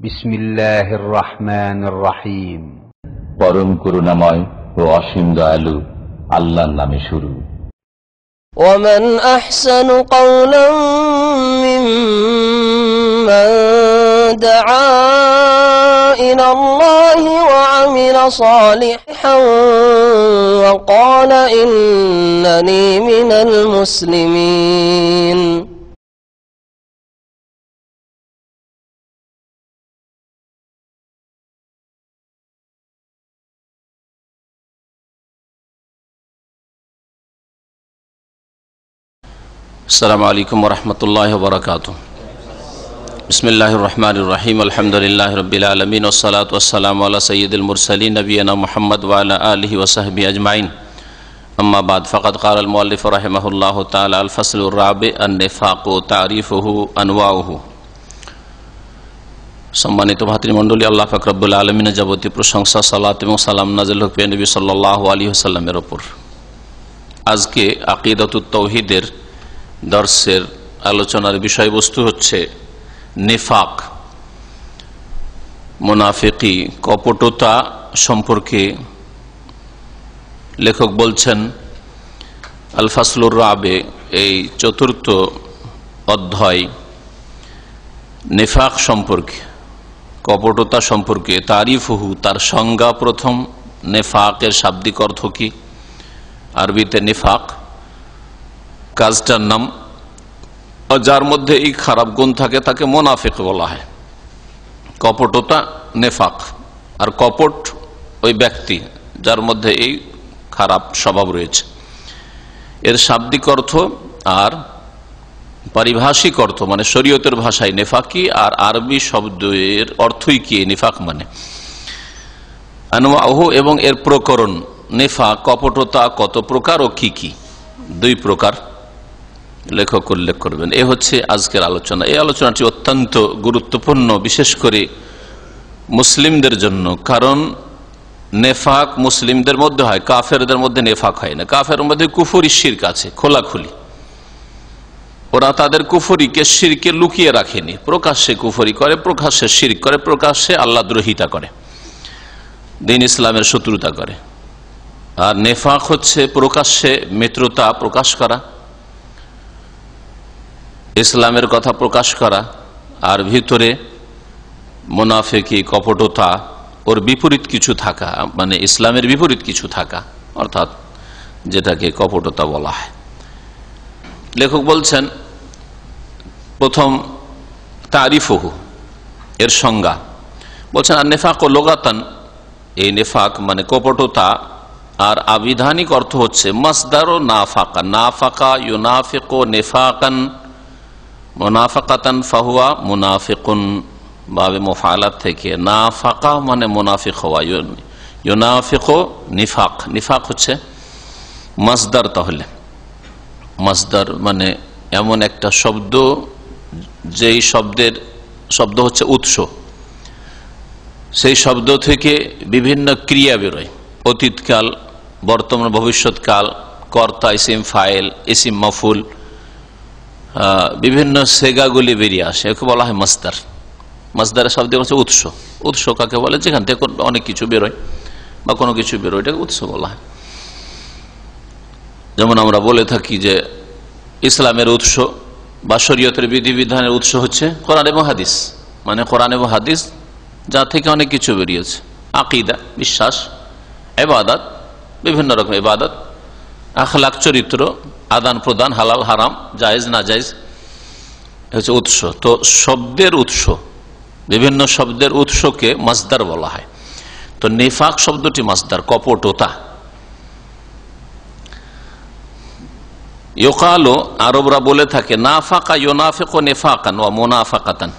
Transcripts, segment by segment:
বিসমিল্লাহির রহমানির রহিম। পরম করুণাময় ও অসীম দয়ালু আল্লাহর নামে শুরু। ومن أحسن قولا ممن دعا إلى الله وعمل صالحا وقال إنني من المسلمين। আসসালামু আলাইকুম ওয়া রাহমাতুল্লাহি ওয়া বারাকাতুহু। বিসমিল্লাহির রহমানির রহিম। আলহামদুলিল্লাহি রাব্বিল আলামিন ওয়াস সালাতু ওয়াস সালামু আলা সাইয়্যিদিল মুরসালিন নবিয়িনা মুহাম্মদ ওয়া আলা আলিহি ওয়া সাহবিহি আজমাইন। আম্মা বাদ, ফাকাদ ক্বালা আল মুআল্লিফ রাহিমাহুল্লাহু তাআলা আল ফাসলুর রাবি আন-নিফাক ও তারিফুহু আনওয়াউহু। সম্মানিত ভাতৃমণ্ডলী, আল্লাহ পাক রব্বুল আলামিনের যাবতীয় প্রশংসা, সালাত এবং সালাম নাযিল হোক নবী সাল্লাল্লাহু আলাইহি ওয়াসাল্লামের উপর। আজকে আকীদাতুত তাওহীদের দর্শের আলোচনার বিষয়বস্তু হচ্ছে নিফাক, মুনাফিকি, কপটতা সম্পর্কে লেখক বলছেন আল ফাসলুর রাবে, এই চতুর্থ অধ্যায় নিফাক সম্পর্কে, কপটতা সম্পর্কে। তারিফুহু, তার সংজ্ঞা প্রথম। নিফাকের শাব্দিক অর্থ কি? আরবিতে নিফাক কাজটার নাম, যার মধ্যে এই খারাপ গুণ থাকে তাকে মুনাফিক বলা হয়। কপটতা নেফাক, আর কপট ওই ব্যক্তি যার মধ্যে এই খারাপ স্বভাব রয়েছে। এর শাব্দিক অর্থ আর পারিভাষিক অর্থ, মানে শরীয়তের ভাষায় নেফাকি, আর আরবি শব্দের অর্থই কি নিফাক মানে। আনওয়াহু, এবং এর প্রকরণ। নেফাক, কপটতা কত প্রকার ও কি কি? দুই প্রকার লেখক উল্লেখ করবেন। এ হচ্ছে আজকের আলোচনা। এই আলোচনাটি অত্যন্ত গুরুত্বপূর্ণ, বিশেষ করে মুসলিমদের জন্য। কারণ নেফাক মুসলিমদের মধ্যে হয়, কাফেরদের মধ্যে নেফাক হয় না। কাফের মধ্যে কুফরি শিরক আছে খোলাখুলি, ওরা তাদের কুফরিকে শিরকে লুকিয়ে রাখেনি। প্রকাশ্যে কুফরি করে, প্রকাশ্যে শিরক করে, প্রকাশ্যে আল্লাহ দ্রোহিতা করে, দ্বীন ইসলামের শত্রুতা করে। আর নেফাক হচ্ছে প্রকাশ্যে মিত্রতা প্রকাশ করা, ইসলামের কথা প্রকাশ করা, আর ভিতরে মুনাফিকি, কপটতা, ওর বিপরীত কিছু থাকা, মানে ইসলামের বিপরীত কিছু থাকা, অর্থাৎ যেটাকে কপটতা বলা হয়। লেখক বলছেন প্রথম তারিফুহু, এর সংজ্ঞা বলছেন আর নেফাক ও লোগাতান, এই নেফাক মানে কপটতা, আর আবিধানিক অর্থ হচ্ছে মাসদার ও নাফাকা। নাফাকা ইউনাফিকু নেফাকান মুনাফাকাতান ফাহুয়া মুনাফিকুন, বাবে মুফালাত থেকে নাফাকা মানে মুনাফিক হওয়া, ইউনাফিকু নিফাক। নিফাক হচ্ছে মাসদার। তাহলে মাসদার মানে এমন একটা শব্দ, যেই শব্দের শব্দ হচ্ছে উৎস, সেই শব্দ থেকে বিভিন্ন ক্রিয়া বেরোয়। অতীতকাল, বর্তমান, ভবিষ্যৎকাল, কর্তা, ইসিম ফাইল, ইসিম মাফুল, বিভিন্ন সেগাগুলি বেরিয়ে আসে, একে বলা হয় মাসদার। মাসদারের শব্দ হচ্ছে উৎস। উৎস কাকে বলে? যেখান থেকে অনেক কিছু বেরোয় বা কোনো কিছু বেরোয়, এটাকে উৎস বলা হয়। যেমন আমরা বলে থাকি যে ইসলামের উৎস বা শরীয়তের বিধিবিধানের উৎস হচ্ছে কোরআন এবং হাদিস, মানে কোরআন এবং হাদিস, যা থেকে অনেক কিছু বেরিয়েছে। আকীদা, বিশ্বাস, ইবাদত, বিভিন্ন রকম ইবাদত, আখলাক, চরিত্র, আদান প্রদান, হালাল হারাম, জায়েজ না জায়েজ, হচ্ছে উৎস। তো শব্দের উৎস, বিভিন্ন শব্দের উৎসকে মাসদার বলা হয়। তো নিফাক শব্দটি মাসদার, কপটতা। ইউকালু, আরবরা বলে থাকে নাফাকা ইউনাফিকু নিফাকান ওয়া মুনাফাকাতান।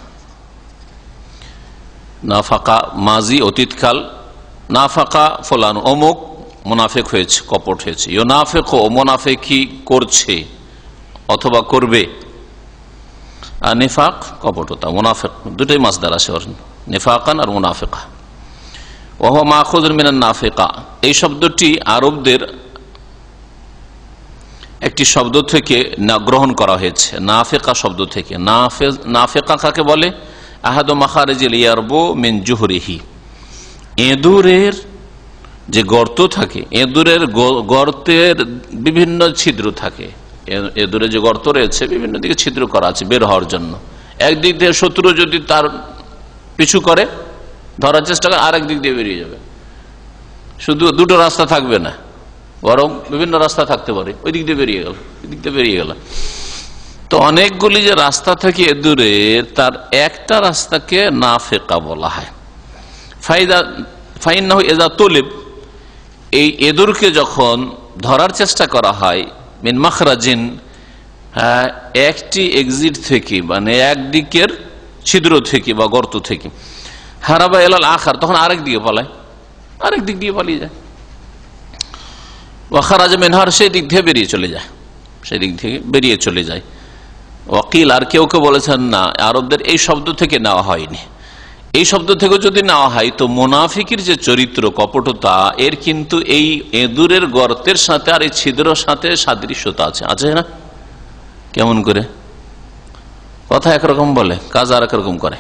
নাফাকা মাজি, অতীতকাল। নাফাকা ফুলান, অমুক মুনাফিক হয়েছে, কপট হয়েছে। ইউনাফিকু, মুনাফিকি করছে অথবা করবে। আর নিফাক কপটতা, মুনাফিক, দুটোই মাসদার আছে, নিফাকান আর মুনাফিকা। ওয়া হুয়া মাখুযুন মিনান নাফিকা, এই শব্দটি আরবদের একটি শব্দ থেকে গ্রহণ করা হয়েছে, নাফিকা শব্দ থেকে। নাফিকা কাকে বলে? আহাদু মাখারিজিল ইয়ারবু মিন জুহরিহি, এঁদুরের যে গর্ত থাকে, এঁদুরের গর্তের বিভিন্ন ছিদ্র থাকে, এঁদুরের যে গর্ত রয়েছে বিভিন্ন দিকে ছিদ্র করা আছে বের হওয়ার জন্য। একদিক দিয়ে শত্রু যদি তার পিছু করে ধরার চেষ্টা করে, আরেক দিক দিয়ে বেরিয়ে যাবে। শুধু দুটো রাস্তা থাকবে না, বরং বিভিন্ন রাস্তা থাকতে পারে, ওই দিক দিয়ে বেরিয়ে গেল, ওই দিক দিয়ে বেরিয়ে গেল। তো অনেকগুলি যে রাস্তা থেকে এঁদুরের, তার একটা রাস্তাকে নাফেকা বলা হয়। ফাইন্নাহু ইযা তুলিব, এই এঁদুরকে যখন ধরার চেষ্টা করা হয়, মিন মাখরাজিন, একটি এক্সিট থেকে, মানে একদিকের ছিদ্র থেকে বা গর্ত থেকে, হারাবা ইলাল আখার, তখন আরেক দিকে পালায়, আরেক দিক দিয়ে পালিয়ে যায়। ওয়া খারাজা মিনহার, সেই দিক থেকে বেরিয়ে চলে যায়, সেই দিক থেকে বেরিয়ে চলে যায়। ওয়াকিল, আর কেউ কেউ বলেছেন না, আরবদের এই শব্দ থেকে নেওয়া হয়নি। এই শব্দ থেকে যদি নেওয়া হয় তো মুনাফিকের যে চরিত্র, কপটতা, এর কিন্তু এই এঁদুরের গর্তের সাথে আর এই ছিদ্রের সাথে সাদৃশ্যতা আছে, আছে না? কেমন করে? কথা একরকম বলে, কাজ আর একরকম করে,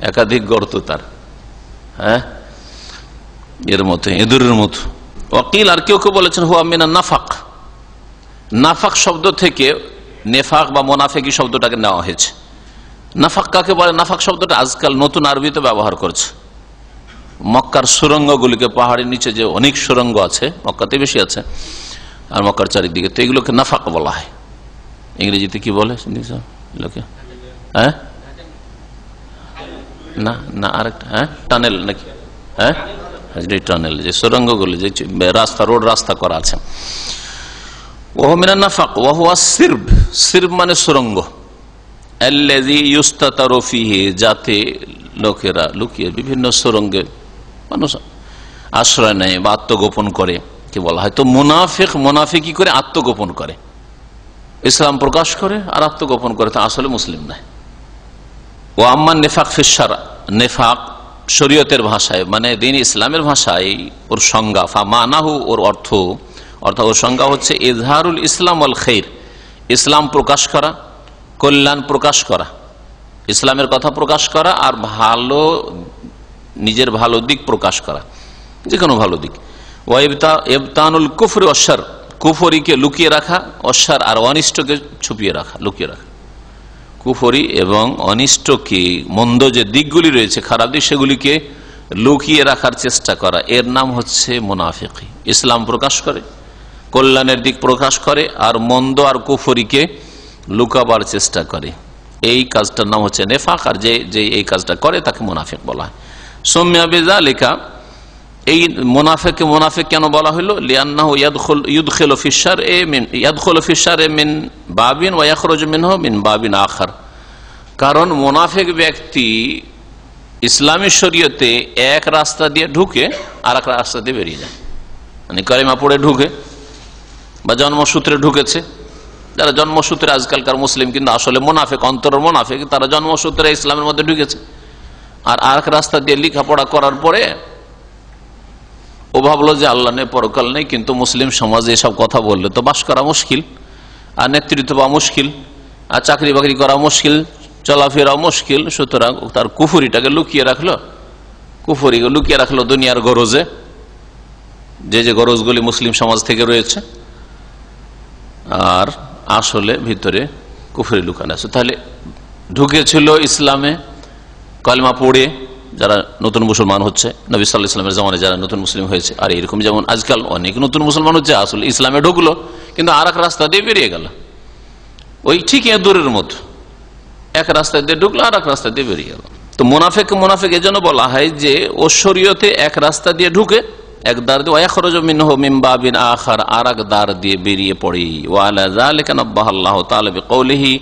একাধিক গর্ত তার, হ্যাঁ, এর মতো, এঁদুরের মতো। ওয়াকিল, আর কেউ কেউ বলেছেন হুয়া মিনান নাফাক, নাফাক শব্দ থেকে নেফাক বা মুনাফিকি শব্দটাকে নেওয়া হয়েছে। নাফাক কাকে বলে? নাফাক শব্দটা আজকাল নতুন আরবিতে ব্যবহার করছে। মক্কার সুরঙ্গগুলিকে, পাহাড়ের নিচে যে অনেক সুরঙ্গ আছে, মক্কাতে বেশি আছে আর মক্কার চারিদিকে, তো এগুলোকে নাফাক বলা হয়। ইংরেজিতে কি বলে লোকে? হ্যাঁ, না না, আরেকটা, হ্যাঁ, টানেল নাকি? হ্যাঁ, টানেল, যে সুরঙ্গগুলি, যে রাস্তা, রোড রাস্তা করা আছে। ওয়া মিনান নাফাক ওয়া হুয়া সিরব, সিরব মানে সুরঙ্গ। আল্লাযী ইউস্তাতারু ফীহি, যাতে লোকেরা লুকিয়ে বিভিন্ন সুরঙ্গে মানুষ আশ্রয় নেয় বা আত্মগোপন করে, কি বলা হয়? তো মুনাফিক, মুনাফিকি করে আত্মগোপন করে, ইসলাম প্রকাশ করে আর আত্মগোপন করে, তা আসলে মুসলিম নয়। ও আম্মান নেফাক ফিশারা, নেফাক শরীয়তের ভাষায়, মানে দিন ইসলামের ভাষায় ওর সংজ্ঞা, ফামানাহু, ওর অর্থ, অর্থাৎ ওর সংজ্ঞা হচ্ছে ইজহারুল ইসলাম ওয়াল খাইর, ইসলাম প্রকাশ করা, কল্যাণ প্রকাশ করা, ইসলামের কথা প্রকাশ করা আর ভালো, নিজের ভালো দিক প্রকাশ করা, যে কোনো ভালো দিক। ওয়া ইবতানুল কুফরি ওয়াশ শার, কুফরিকে লুকিয়ে রাখা, অশ্বার আর অনিষ্টকে ছুপিয়ে রাখা, লুকিয়ে রাখা। কুফরি এবং অনিষ্টকে, মন্দ যে দিকগুলি রয়েছে, খারাপ দিক, সেগুলিকে লুকিয়ে রাখার চেষ্টা করা, এর নাম হচ্ছে মুনাফিকি। ইসলাম প্রকাশ করে, কল্যাণের দিক প্রকাশ করে আর মন্দ আর কুফরিকে লুকাবার চেষ্টা করে, এই কাজটার নাম হচ্ছে নেফাক। আর যে এই কাজটা করে তাকে মুনাফিক বলা হয়। সুম্মিয়া বিযালিকা, এই মুনাফিককে মুনাফিক কেন বলা হলো? লিআন্নাহু ইউদখিলু ফিশ শার'i মিন বাবিন ওয়া ইয়াখরুজু মিনহু মিন বাবিন আখার, কারণ মুনাফিক ব্যক্তি ইসলামী শরীয়তে এক রাস্তা দিয়ে ঢুকে আর এক রাস্তা দিয়ে বেরিয়ে যায়, মানে কালিমা পড়ে ঢুকে বা জন্মসূত্রে ঢুকেছে। যারা জন্মসূত্রে আজকালকার মুসলিম কিন্তু আসলে মুনাফিক, অন্তরের মুনাফিক, তারা জন্মসূত্রে ইসলামের মধ্যে ঢুকেছে, আর আরেক রাস্তা দিয়ে লেখাপড়া করার পরে ও ভাবলো যে আল্লাহ নেই, পরকাল নেই, কিন্তু মুসলিম সমাজে এসব কথা বললে তো বাস করা মুশকিল, আর নেতৃত্ব পাওয়া মুশকিল, আর চাকরি বাকরি করা মুশকিল, চলাফেরা মুশকিল। সুতরাং তার কুফরিটাকে লুকিয়ে রাখলো, কুফরিকে লুকিয়ে রাখলো দুনিয়ার গরজে, যে গরজগুলি মুসলিম সমাজ থেকে রয়েছে, আর আসলে ভিতরে কুফরি লুকানো আছে। তাহলে ঢুকেছিল ইসলামে কালিমা পড়ে, যারা নতুন মুসলমান হচ্ছে, নবী সাল্লাল্লাহু আলাইহি ওয়াসাল্লামের জামানায় যারা নতুন মুসলিম হয়েছে, আর এরকম যেমন আজকাল অনেক নতুন মুসলমান হচ্ছে, আসলে ইসলামে ঢুকলো কিন্তু আর এক রাস্তা দিয়ে বেরিয়ে গেল, ওই ঠিক এঁদুরের মতো, এক রাস্তা দিয়ে ঢুকলো আর এক রাস্তা দিয়ে বেরিয়ে গেল। তো মুনাফিক এজন্য বলা হয় যে ও শরীয়তে এক রাস্তা দিয়ে ঢুকে, এক দ্বার দিয়ে, ওয়া ইয়াখরুজু মিনহু মিন বাবিন আখার, আর এক দ্বার দিয়ে বেরিয়ে পড়ে। ওয়া আলা যালিকা নাব্বাহাল্লাহু তাআলা বিকাউলিহি,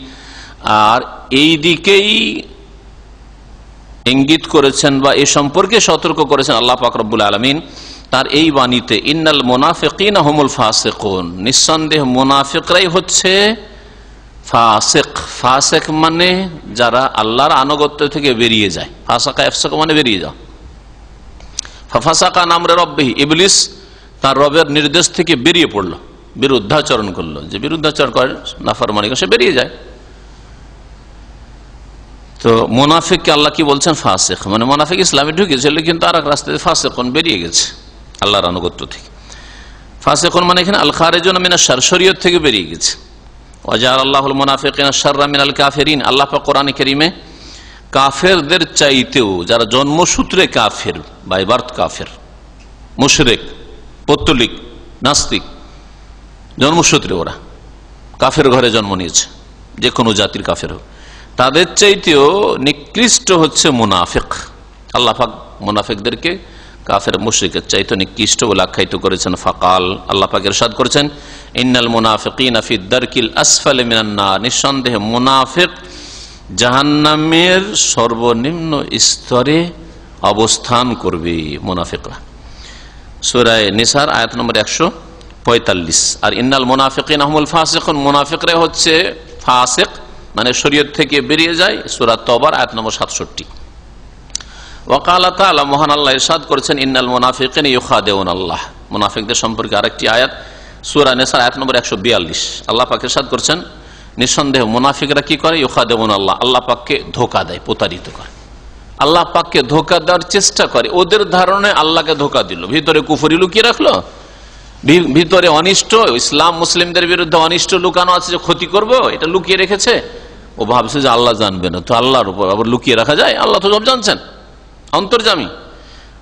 আর এই দিকেই ইঙ্গিত করেছেন বা এ সম্পর্কে সতর্ক করেছেন আল্লাহ পাক রব্বুল আলামিন তার এই বাণীতে, ইন্নাল মুনাফিকিনা হুমুল ফাসিকুন, নিঃসন্দেহ মুনাফিকরাই হচ্ছে ফাসিক। ফাসিক মানে যারা আল্লাহর আনুগত্য থেকে বেরিয়ে যায়, ফাসাকা ইফসাকা মানে বেরিয়ে যাও। ফাসাকা আমরে রব্বিহি, ইবলিস তার রবের নির্দেশ থেকে বেরিয়ে পড়লো, বিরুদ্ধাচরণ করলো, যে বিরুদ্ধাচরণ করে, নাফরমানি করে, সে বেরিয়ে যায়। তো মুনাফিককে আল্লাহ কি বলছেন? ফাসিক। মানে মুনাফিক ইসলামে ঢুকেছিল কিন্তু আর এক রাস্তায় ফাসিকুন বেরিয়ে গেছে আল্লাহর আনুগত্য থেকে। ফাসিকুন মানে এখানে আল খারিজুন মিনাশ শার, শরীয়ত থেকে বেরিয়ে গেছে। ওয়াজআলাল্লাহুল মুনাফিকিনা শাররা মিনাল কাফিরিন, আল্লাহ পাক কোরআনে কারীমে কাফেরদের চাইতেও, যারা জন্মসূত্রে কাফের, বাই বার্থ কাফের, মুশরিক, পৌত্তলিক, নাস্তিক, জন্মসূত্রে ওরা কাফের ঘরে জন্ম নিয়েছে, যে কোনো জাতির কাফের হোক, তাদের চাইতেও নিকৃষ্ট হচ্ছে মুনাফিক। আল্লাহ পাক মুনাফিকদেরকে কাফের মুশরিকের চাইতে নিকৃষ্ট বলে আখ্যায়িত করেছেন। ফাকাল, আল্লাহ পাক ইরশাদ করেছেন, ইন্নাল মুনাফিকিনা ফি দারকিল আসফালি মিনান নার, নিঃসন্দেহে মুনাফিক জাহান্নামের সর্বনিম্ন স্তরে অবস্থান করবে মুনাফিকরা। সূরা নিসার আয়াত নম্বর 145। আর ইন্নাল মুনাফিকিনা হুমুল ফাসিকুন, মুনাফিকরা হচ্ছে ফাসিক, মানে শরীয়ত থেকে বেরিয়ে যায়। সূরা তওবার আয়াত নম্বর 67। ওয়াকালা তাআলা, মহান আল্লাহ ইরশাদ করেছেন, ইন্নাল মুনাফিকিনা ইউখাদিউনা আল্লাহ। মুনাফিকদের সম্পর্কে আরেকটি আয়াত সূরা নিসার আয়াত নম্বর 142। আল্লাহ পাক ইরশাদ করেছেন, নিঃসন্দেহে মুনাফিকরা কি করে? ইউখাদিউনা আল্লাহ, আল্লাহ পাককে ধোঁকা দেয়, প্রতারিত করে, আল্লাহ পাককে ধোঁকা দেওয়ার চেষ্টা করে। ওদের ধারণে আল্লাহকে ধোঁকা দিল, ভিতরে কুফরি লুকিয়ে রাখলো, ভিতরে অনিষ্ট, ইসলাম মুসলিমদের বিরুদ্ধে অনিষ্ট লুকানো আছে, যে ক্ষতি করব, এটা লুকিয়ে রেখেছে। ও ভাবছে যে আল্লাহ জানবে না, তো আল্লাহর উপর আবার লুকিয়ে রাখা যায়? আল্লাহ তো সব জানছেন, অন্তর্যামী।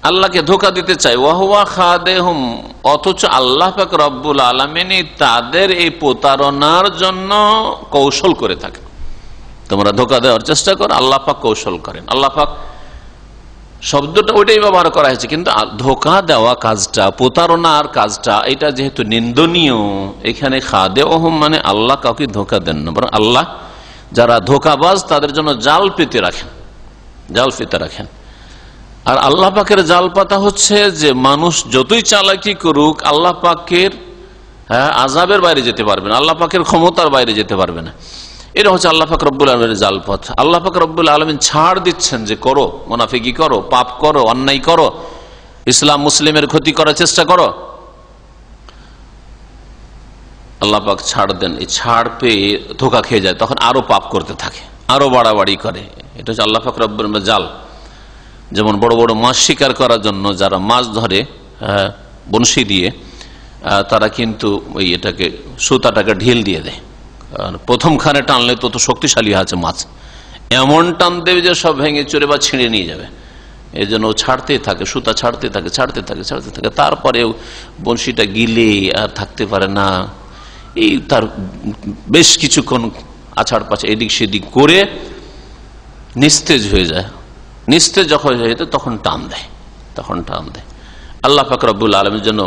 আল্লাহকে ধোঁকা দিতে চাই। ওয়াহুয়া খাদেহুম, অথচ আল্লাহ পাক রব্বুল আলামিন তাদের এই প্রতারণার জন্য কৌশল করে থাকে। তোমরা ধোঁকা দেওয়ার চেষ্টা করো, আল্লাহ পাক কৌশল করেন। আল্লাহ পাক শব্দটা ওইটাই ব্যবহার করা হয়েছে, কিন্তু ধোঁকা দেওয়া কাজটা, প্রতারণার কাজটা, এটা যেহেতু নিন্দনীয়, এখানে খাদেহুম মানে আল্লাহ কাউকে ধোঁকা দেন না, বরং আল্লাহ যারা ধোঁকাবাজ তাদের জন্য জাল পেতে রাখেন, জাল পেতে রাখেন। আর আল্লাহ পাকের জাল পাতা হচ্ছে যে মানুষ যতই চালাকি করুক আল্লাহ পাকের আযাবের বাইরে যেতে পারবে না, আল্লাহ পাকের ক্ষমতার বাইরে যেতে পারবে না। এটা হচ্ছে আল্লাহ পাক রব্বুল আলামিনের জাল পথ। আল্লাহ পাক রব্বুল আলামিন ছাড় দিচ্ছেন যে করো, মুনাফিকি করো, পাপ করো, অন্যায় করো, ইসলাম মুসলিমের ক্ষতি করার চেষ্টা করো, আল্লাহ পাক ছাড় দেন। এই ছাড় পেয়ে ধোঁকা খেয়ে যায়, তখন আরো পাপ করতে থাকে, আরো বাড়াবাড়ি করে। এটা হচ্ছে আল্লাহ পাক রব্বুল আলামিনের জাল। যেমন বড় বড় মাছ শিকার করার জন্য যারা মাছ ধরে বনশি দিয়ে, তারা কিন্তু ওই এটাকে সুতাটাকে ঢিল দিয়ে দেয়, প্রথম খানে টানলে তত শক্তিশালী আছে মাছ, এমন টান দেবে যে সব ভেঙে চুরে বা ছিঁড়ে নিয়ে যাবে। এই জন্য ছাড়তেই থাকে, সুতা ছাড়তে থাকে, ছাড়তে থাকে, ছাড়তে থাকে। তারপরে বনশিটা গিলে আর থাকতে পারে না, এই তার বেশ কিছুক্ষণ আছাড় পাছে এদিক সেদিক করে নিস্তেজ হয়ে যায়। নিস্তেজ যখন হয়ে যেত তখন টান দেয়, তখন টান দেয়। আল্লাহ পাক রব্বুল আলামিনের জন্য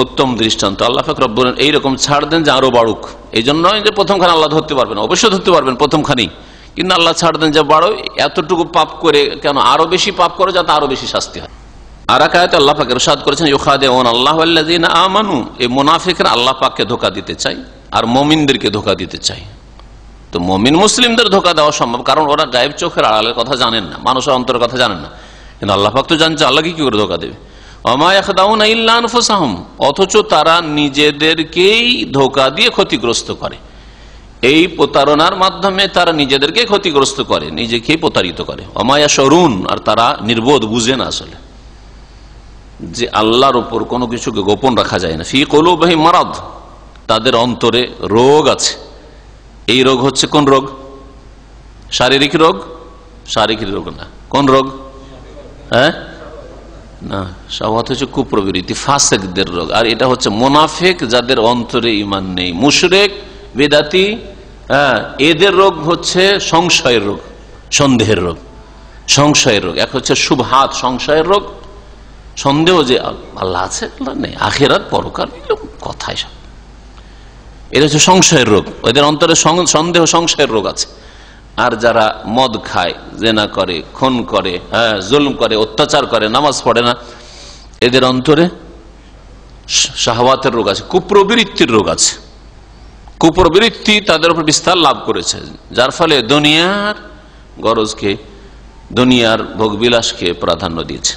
উত্তম দৃষ্টান্ত। আল্লাহ পাক রব্বুল এইরকম ছাড় দেন যে আরো বাড়ুক। এই জন্য নয় যে প্রথমখানে আল্লাহ ধরতে পারবেন, অবশ্যই ধরতে পারবেন প্রথমখানেই, কিন্তু আল্লাহ ছাড় দেন যে বাড়ো, এতটুকু পাপ করে কেন, আরো বেশি পাপ করে যাতে আরো বেশি শাস্তি হয়। আর এক আয়াতে আল্লাহ পাক ইরশাদ করেছেন, ইউখাদিউনা আল্লাহ ওয়াল্লাযিনা আমানু, এই মুনাফিকরা আল্লাহ পাককে ধোঁকা দিতে চায় আর মুমিনদেরকে ধোঁকা দিতে চায়। তো মুমিন মুসলিমদের ধোঁকা দেওয়া সম্ভব, কারণ ওরা গায়েব চোখের আড়ালের কথা জানেন না, মানুষের অন্তরের কথা জানেন না, কিন্তু আল্লাহ পাক তো জানছে, আল্লাহকে কি করে ধোঁকা দেবে। ওমা ইয়াখদাউনা ইল্লা আনফুসাহুম, অথচ তারা নিজেদেরকেই ধোঁকা দিয়ে ক্ষতিগ্রস্ত করে। এই প্রতারণার মাধ্যমে তারা নিজেদেরকে ক্ষতিগ্রস্ত করে, নিজেকেই প্রতারিত করে। ওমা ইয়াশউরুন, আর তারা নির্বোধ, বুঝে না আসলে যে আল্লাহর উপর কোনো কিছুকে গোপন রাখা যায় না। ফি কুলুবিহিম মারাদ, তাদের অন্তরে রোগ আছে। এই রোগ হচ্ছে কোন রোগ? শারীরিক রোগ? শারীরিক রোগ না, কোন রোগ? হ্যাঁ না, শাহওয়াত হচ্ছে কুপ্রবৃত্তি, ফাসিকদের রোগ। আর এটা হচ্ছে মুনাফিক, যাদের অন্তরে ঈমান নেই, মুশরিক, বিদাতি, এদের রোগ হচ্ছে সংশয়ের রোগ, সন্দেহের রোগ, সংশয়ের রোগ। এক হচ্ছে শুবহাত, সংশয়ের রোগ, সন্দেহ যে আল্লাহ আছে, আল্লাহ নেই, আখিরাত পরকাল, কথাই সব। এটা হচ্ছে সংশয়ের রোগ, ওদের অন্তরে সন্দেহ, সংশয়ের রোগ আছে। আর যারা মদ খায়, জেনা করে, খুন করে, জুলম করে, অত্যাচার করে, নামাজ পড়ে না, এদের অন্তরে শাহওয়াতের রোগ আছে, কুপ্রবৃত্তির রোগ আছে। কুপ্রবৃত্তি তাদের উপর বিস্তার লাভ করেছে, যার ফলে দুনিয়ার গরজকে, দুনিয়ার ভোগবিলাসকে প্রাধান্য দিয়েছে।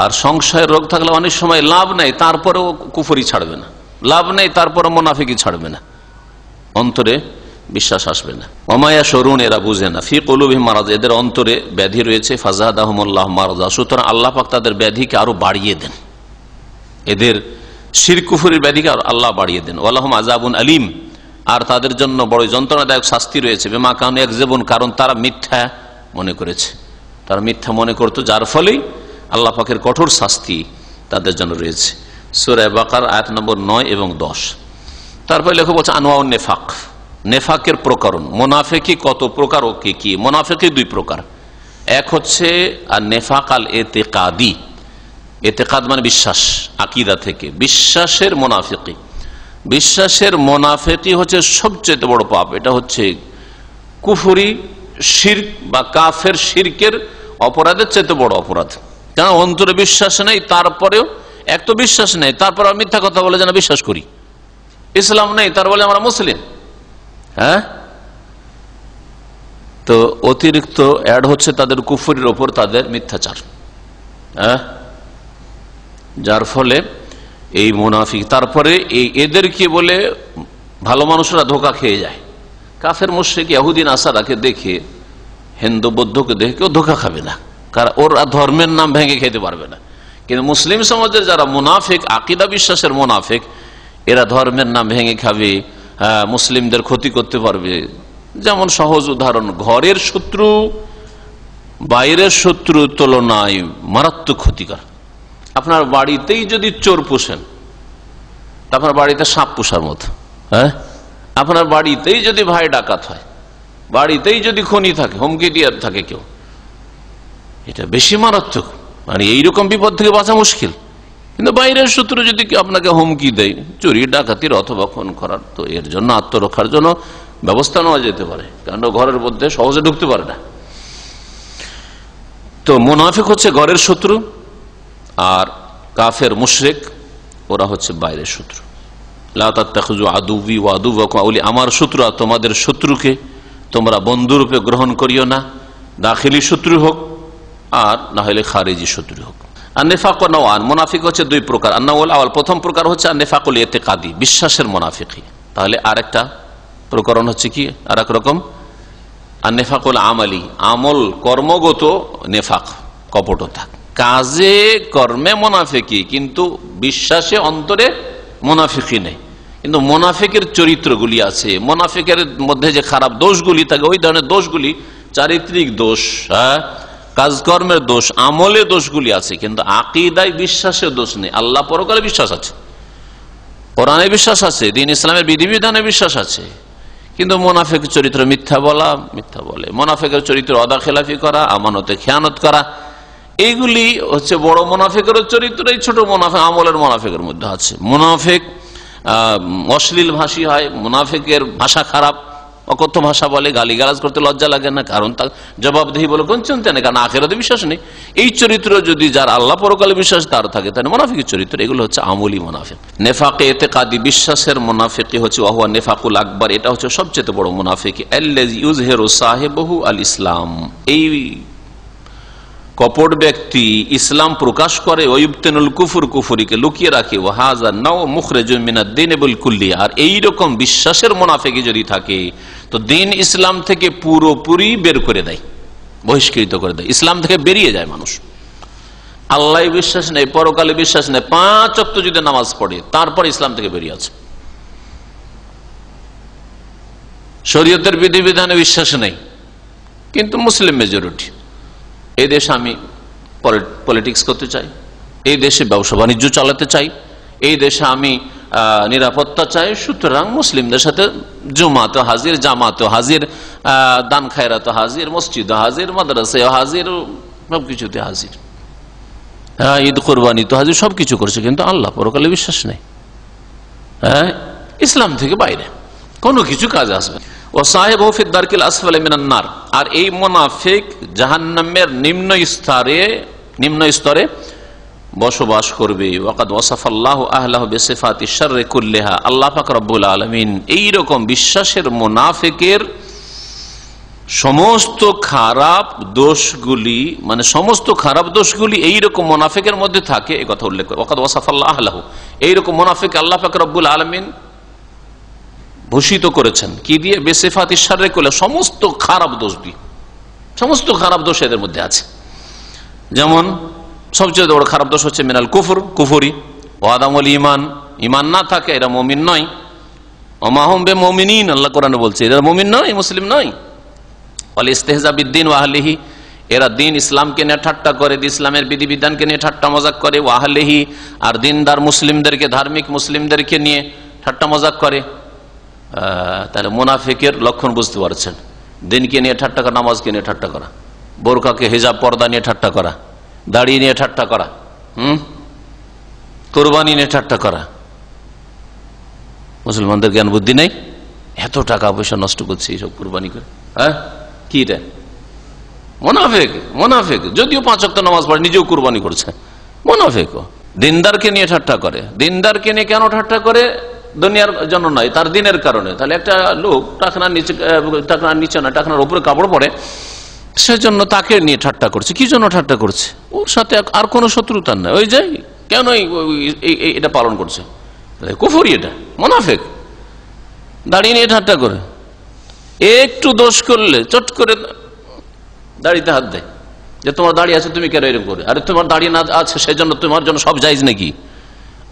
আর সংশয়ের রোগ থাকলে অনেক সময় লাভ নেই, তারপরেও কুফরি ছাড়বে না, লাভ নেই তারপরে মুনাফিকি ছাড়বে না। অন্তরে বিশ্বাস আসবে না। ওমায়া শরুন, এরা বুঝে না। ফি কুলুবিহিম মারাদ, এদের অন্তরে ব্যাধি রয়েছে। ফাজাদাহুমুল্লাহ মারাদা, সুতরাং আল্লাহ পাক তাদের ব্যাধিকে আরো বাড়িয়ে দেন, এদের শিরক কুফরির ব্যাধিকে আল্লাহ বাড়িয়ে দেন। ওয়ালাহুম আযাবুন আলীম, আর তাদের জন্য বড় যন্ত্রণাদায়ক শাস্তি রয়েছে। বিমা কানু ইয়াকযিবুন, কারণ তারা মিথ্যা মনে করেছে, তারা মিথ্যা মনে করত, যার ফলেই আল্লাহ পাকের কঠোর শাস্তি তাদের জন্য রয়েছে। সূরা বাকারা আয়াত নম্বর 9 এবং 10। তারপরে লেখক বলছে আনওয়াউন নেফাক, নেফাকের প্রকরণ। মুনাফিকি কত প্রকার ও কি কি? মুনাফিকি দুই প্রকার। এক হচ্ছে আর নেফাক আল এতেকাদি, এতেকাদ মানে বিশ্বাস, আকীদা থেকে বিশ্বাসের মুনাফিকি। বিশ্বাসের মুনাফিকি হচ্ছে সবচেয়ে বড় পাপ। এটা হচ্ছে কুফরি শিরক বা কাফের শিরকের অপরাধের চেয়ে বড় অপরাধ। কারণ অন্তরে বিশ্বাস নেই, তারপরেও এক তো বিশ্বাস নেই, তারপর মিথ্যা কথা বলে যেন বিশ্বাস করি। ইসলাম নেই, তার বলে আমরা মুসলিম। হ্যাঁ, তো অতিরিক্ত অ্যাড হচ্ছে তাদের কুফরির ওপর তাদের মিথ্যাচার। হ্যাঁ, যার ফলে এই মুনাফিক, তারপরে এদেরকে বলে ভালো মানুষরা ধোকা খেয়ে যায়। কাফের মুশরিক ইহুদি নাসারাকে দেখে, হিন্দু বৌদ্ধকে দেখে কেউ ধোকা খাবে না, কারণ ওরা ধর্মের নাম ভেঙে খেতে পারবে না। কিন্তু মুসলিম সমাজের যারা মুনাফিক, আকীদা বিশ্বাসের মুনাফিক, এরা ধর্মের নাম ভেঙে খাবে, মুসলিমদের ক্ষতি করতে পারবে। যেমন সহজ উদাহরণ, ঘরের শত্রু বাইরের শত্রুর তুলনায় মারাত্মক ক্ষতিকর। আপনার বাড়িতেই যদি চোর পোষেন, আপনার বাড়িতে সাপ পোষার মতো। হ্যাঁ, আপনার বাড়িতেই যদি ভাই ডাকাত হয়, বাড়িতেই যদি খনি থাকে, হুমকি দিয়ে থাকে কেউ, এটা বেশি মারাত্মক। মানে এইরকম বিপদ থেকে বাঁচা মুশকিল। কিন্তু বাইরের শত্রু যদি আপনাকে হুমকি দেয় চুরি ডাকাতির অথবা খুন করার, তো এর জন্য আত্মরক্ষার জন্য ব্যবস্থা নেওয়া যেতে পারে, কারণ ঘরের মধ্যে সহজে ঢুকতে পারে না। তো মুনাফিক হচ্ছে ঘরের শত্রু, আর কাফের মুশরিক ওরা হচ্ছে বাইরের শত্রু। লা তাত্তাখিযু আদুওয়ি ওয়া আদুওয়াকুম আউলিয়া, আমার শত্রু আর তোমাদের শত্রুকে তোমরা বন্ধুরূপে গ্রহণ করিও না, দাখিলি শত্রু হোক আর না হলে খারিজি শত্রু হোক। আর নেফাক নওয়ান, মুনাফিক হচ্ছে দুই প্রকার। আন্নাউল আওয়াল, প্রথম প্রকার হচ্ছে নেফাকুল ইতিকাদি, বিশ্বাসের মুনাফিকি। তাহলে আরেকটা প্রকরণ হচ্ছে কি, আর এক রকম আর নেফাকুল আমালি, আমল কর্মগত নেফাক, কপটতা। কাজে কর্মে মুনাফিকি, কিন্তু বিশ্বাসে অন্তরে মুনাফিকি নেই। কিন্তু মুনাফিকের চরিত্রগুলি আছে, মুনাফিকের মধ্যে যে খারাপ দোষগুলি থাকে, ওই ধরনের দোষগুলি, চারিত্রিক দোষ, কাজকর্মের দোষ, আমলে দোষগুলি আছে, কিন্তু আকীদায় বিশ্বাসে দোষ নেই। আল্লাহ পরকালে বিশ্বাস আছে, কোরআনে বিশ্বাস আছে, দ্বীন ইসলামের বিধিবিধানে বিশ্বাস আছে, কিন্তু মুনাফিক চরিত্র মিথ্যা বলা, মিথ্যা বলে। মুনাফিকের চরিত্র অদাখিলাফি করা, আমানতে খেয়ানত করা, এইগুলি হচ্ছে বড় মুনাফিকের চরিত্র। এই ছোট মুনাফিক আমলের মুনাফিকের মধ্যে আছে। মুনাফিক অশ্লীল ভাষী হয়, মুনাফিকের ভাষা খারাপ, অকথ্য ভাষা বলে, গালিগালাজ করতে লজ্জা লাগে না, কারণ তার জবাবদিহি বলে কোন চিন্তা নেই, কারণ আখিরাতে বিশ্বাস নেই। এই চরিত্র যদি যার আল্লাহ পরকালে বিশ্বাস তার থাকে, তাহলে মুনাফিকের চরিত্র। এগুলো হচ্ছে আমলি মুনাফিক। নেফাকে ইতিকাদি, বিশ্বাসের মুনাফিকি হচ্ছে ওয়া হুয়া নেফাকুল আকবার, এটা হচ্ছে সবচেয়ে বড় মুনাফিকি। আল্লাযী ইউযহিরু সাহিবহু আল ইসলাম, এই কপট ব্যক্তি ইসলাম প্রকাশ করে, ওয়ুবতিনুল কুফর, কুফরিকে লুকিয়ে রাখে, ওয়া হাযা নাও মুখরিজুম মিনাদ দীন বিল কুল্লি। আর এই রকম বিশ্বাসের মুনাফিকি যদি থাকে, তো দ্বীন ইসলাম থেকে পুরোপুরি বের করে দেয়, বহিষ্কৃত করে দেয়, ইসলাম থেকে বেরিয়ে যায় মানুষ। আল্লাহ বিশ্বাস নেই, পরকালে বিশ্বাস নেই, 5 ওয়াক্ত যদি নামাজ পড়ে, তারপর ইসলাম থেকে বেরিয়ে আছে। শরীয়তের বিধিবিধানে বিশ্বাস নেই, কিন্তু মুসলিম মেজরিটি। এই দেশে আমি পলিটিক্স করতে চাই, এই দেশে ব্যবসা বাণিজ্য চালাতে চাই, এই দেশে আমি নিরাপত্তা চাই, সুতরাং মুসলিমদের সাথে জুমাতে হাজির, জামাতে হাজির, দান খায়রাতে হাজির, মসজিদে হাজির, মাদ্রাসায় হাজির, সবকিছুতে হাজির, ঈদ কোরবানি তো হাজির, সবকিছু করছে, কিন্তু আল্লাহ পরকালে বিশ্বাস নেই। হ্যাঁ, ইসলাম থেকে বাইরে কোনো কিছু কাজে আসবে। ও সাহেব ফিদ দারকিল আসফালি মিনান নার, আর এই মুনাফিক জাহান্নামের নিম্ন স্তরে বসবাস করবে। ওয়াকাদ ওয়াসাফাল্লাহু আহলাহু বিসিফাতিশ শাররি কুল্লিহা, আল্লাহ পাক রব্বুল আলামিন এই রকম বিশ্বাসের মুনাফিকের সমস্ত খারাপ দোষগুলি, মানে সমস্ত খারাপ দোষগুলি এই রকম মুনাফিকের মধ্যে থাকে, এই কথা উল্লেখ করে। ওয়াকাদ ওয়াসাফাল্লাহু আহলাহু, এই রকম মুনাফিক আল্লাহ পাক রব্বুল আলামিন ভূষিত করেছেন কি দিয়ে? বেসিফাতি শাররে কুল্লা, সমস্ত খারাপ দোষ দিয়ে। সমস্ত খারাপ দোষ এদের মধ্যে আছে। যেমন সবচেয়ে বড় খারাপ দোষ হচ্ছে মিনাল কুফর, কুফরি, ওয়াদামুল ঈমান, ঈমান না থাকে এরা মুমিন নয়। ওমা হুম বিমুমিনিন, আল্লাহ কোরআনে বলছে এরা মুমিন নয়, মুসলিম নয়। ওয়াল ইস্তিহজা বিদ্দিন ওয়া আহলিহি, এরা দিন ইসলামকে নিয়ে ঠাট্টা করে, ইসলামের বিধিবিধানকে নিয়ে ঠাট্টা মজাক করে। ওয়া আহলিহি, আর দিনদার মুসলিমদেরকে, ধার্মিক মুসলিমদেরকে নিয়ে ঠাট্টা মজাক করে। তাহলে মুনাফিকের লক্ষণ বুঝতে পারছেন, দিনকে নিয়ে ঠাট্টা করা, নামাজকে নিয়ে ঠাট্টা করা, বোরকাকে হিজাব পর্দা নিয়ে ঠাট্টা করা, দাড়ি নিয়ে ঠাট্টা করা, কোরবানি নিয়ে ঠাট্টা করা। মুসলমানদের জ্ঞান বুদ্ধি নেই, এত টাকা পয়সা নষ্ট করছে এইসব কোরবানি করে। হ্যাঁ, কি এটা? মুনাফিক। মুনাফিক যদিও 5 ওয়াক্ত নামাজ পড়ে, নিজেও কোরবানি করছে। মুনাফিক দিনদারকে নিয়ে ঠাট্টা করে। দিনদারকে নিয়ে কেন ঠাট্টা করে? দুনিয়ার জন্য নয়, তার দিনের কারণে। তাহলে একটা লোক টাকনার নিচে না, টাকনার উপরে কাপড় পরে, সেজন্য তাকে নিয়ে ঠাট্টা করছে। কি জন্য ঠাট্টা করছে? ওর সাথে আর কোনো শত্রুতার নাই, ওই যে কেন এটা পালন করছে, কুফরি, এটা মুনাফিক। দাড়ি নিয়ে ঠাট্টা করে, একটু দোষ করলে চট করে দাড়িতে হাত দেয়, যে তোমার দাড়ি আছে তুমি কেন এরকম করে? আরে তোমার দাড়ি না আছে সেজন্য তোমার জন্য সব জায়েজ নাকি?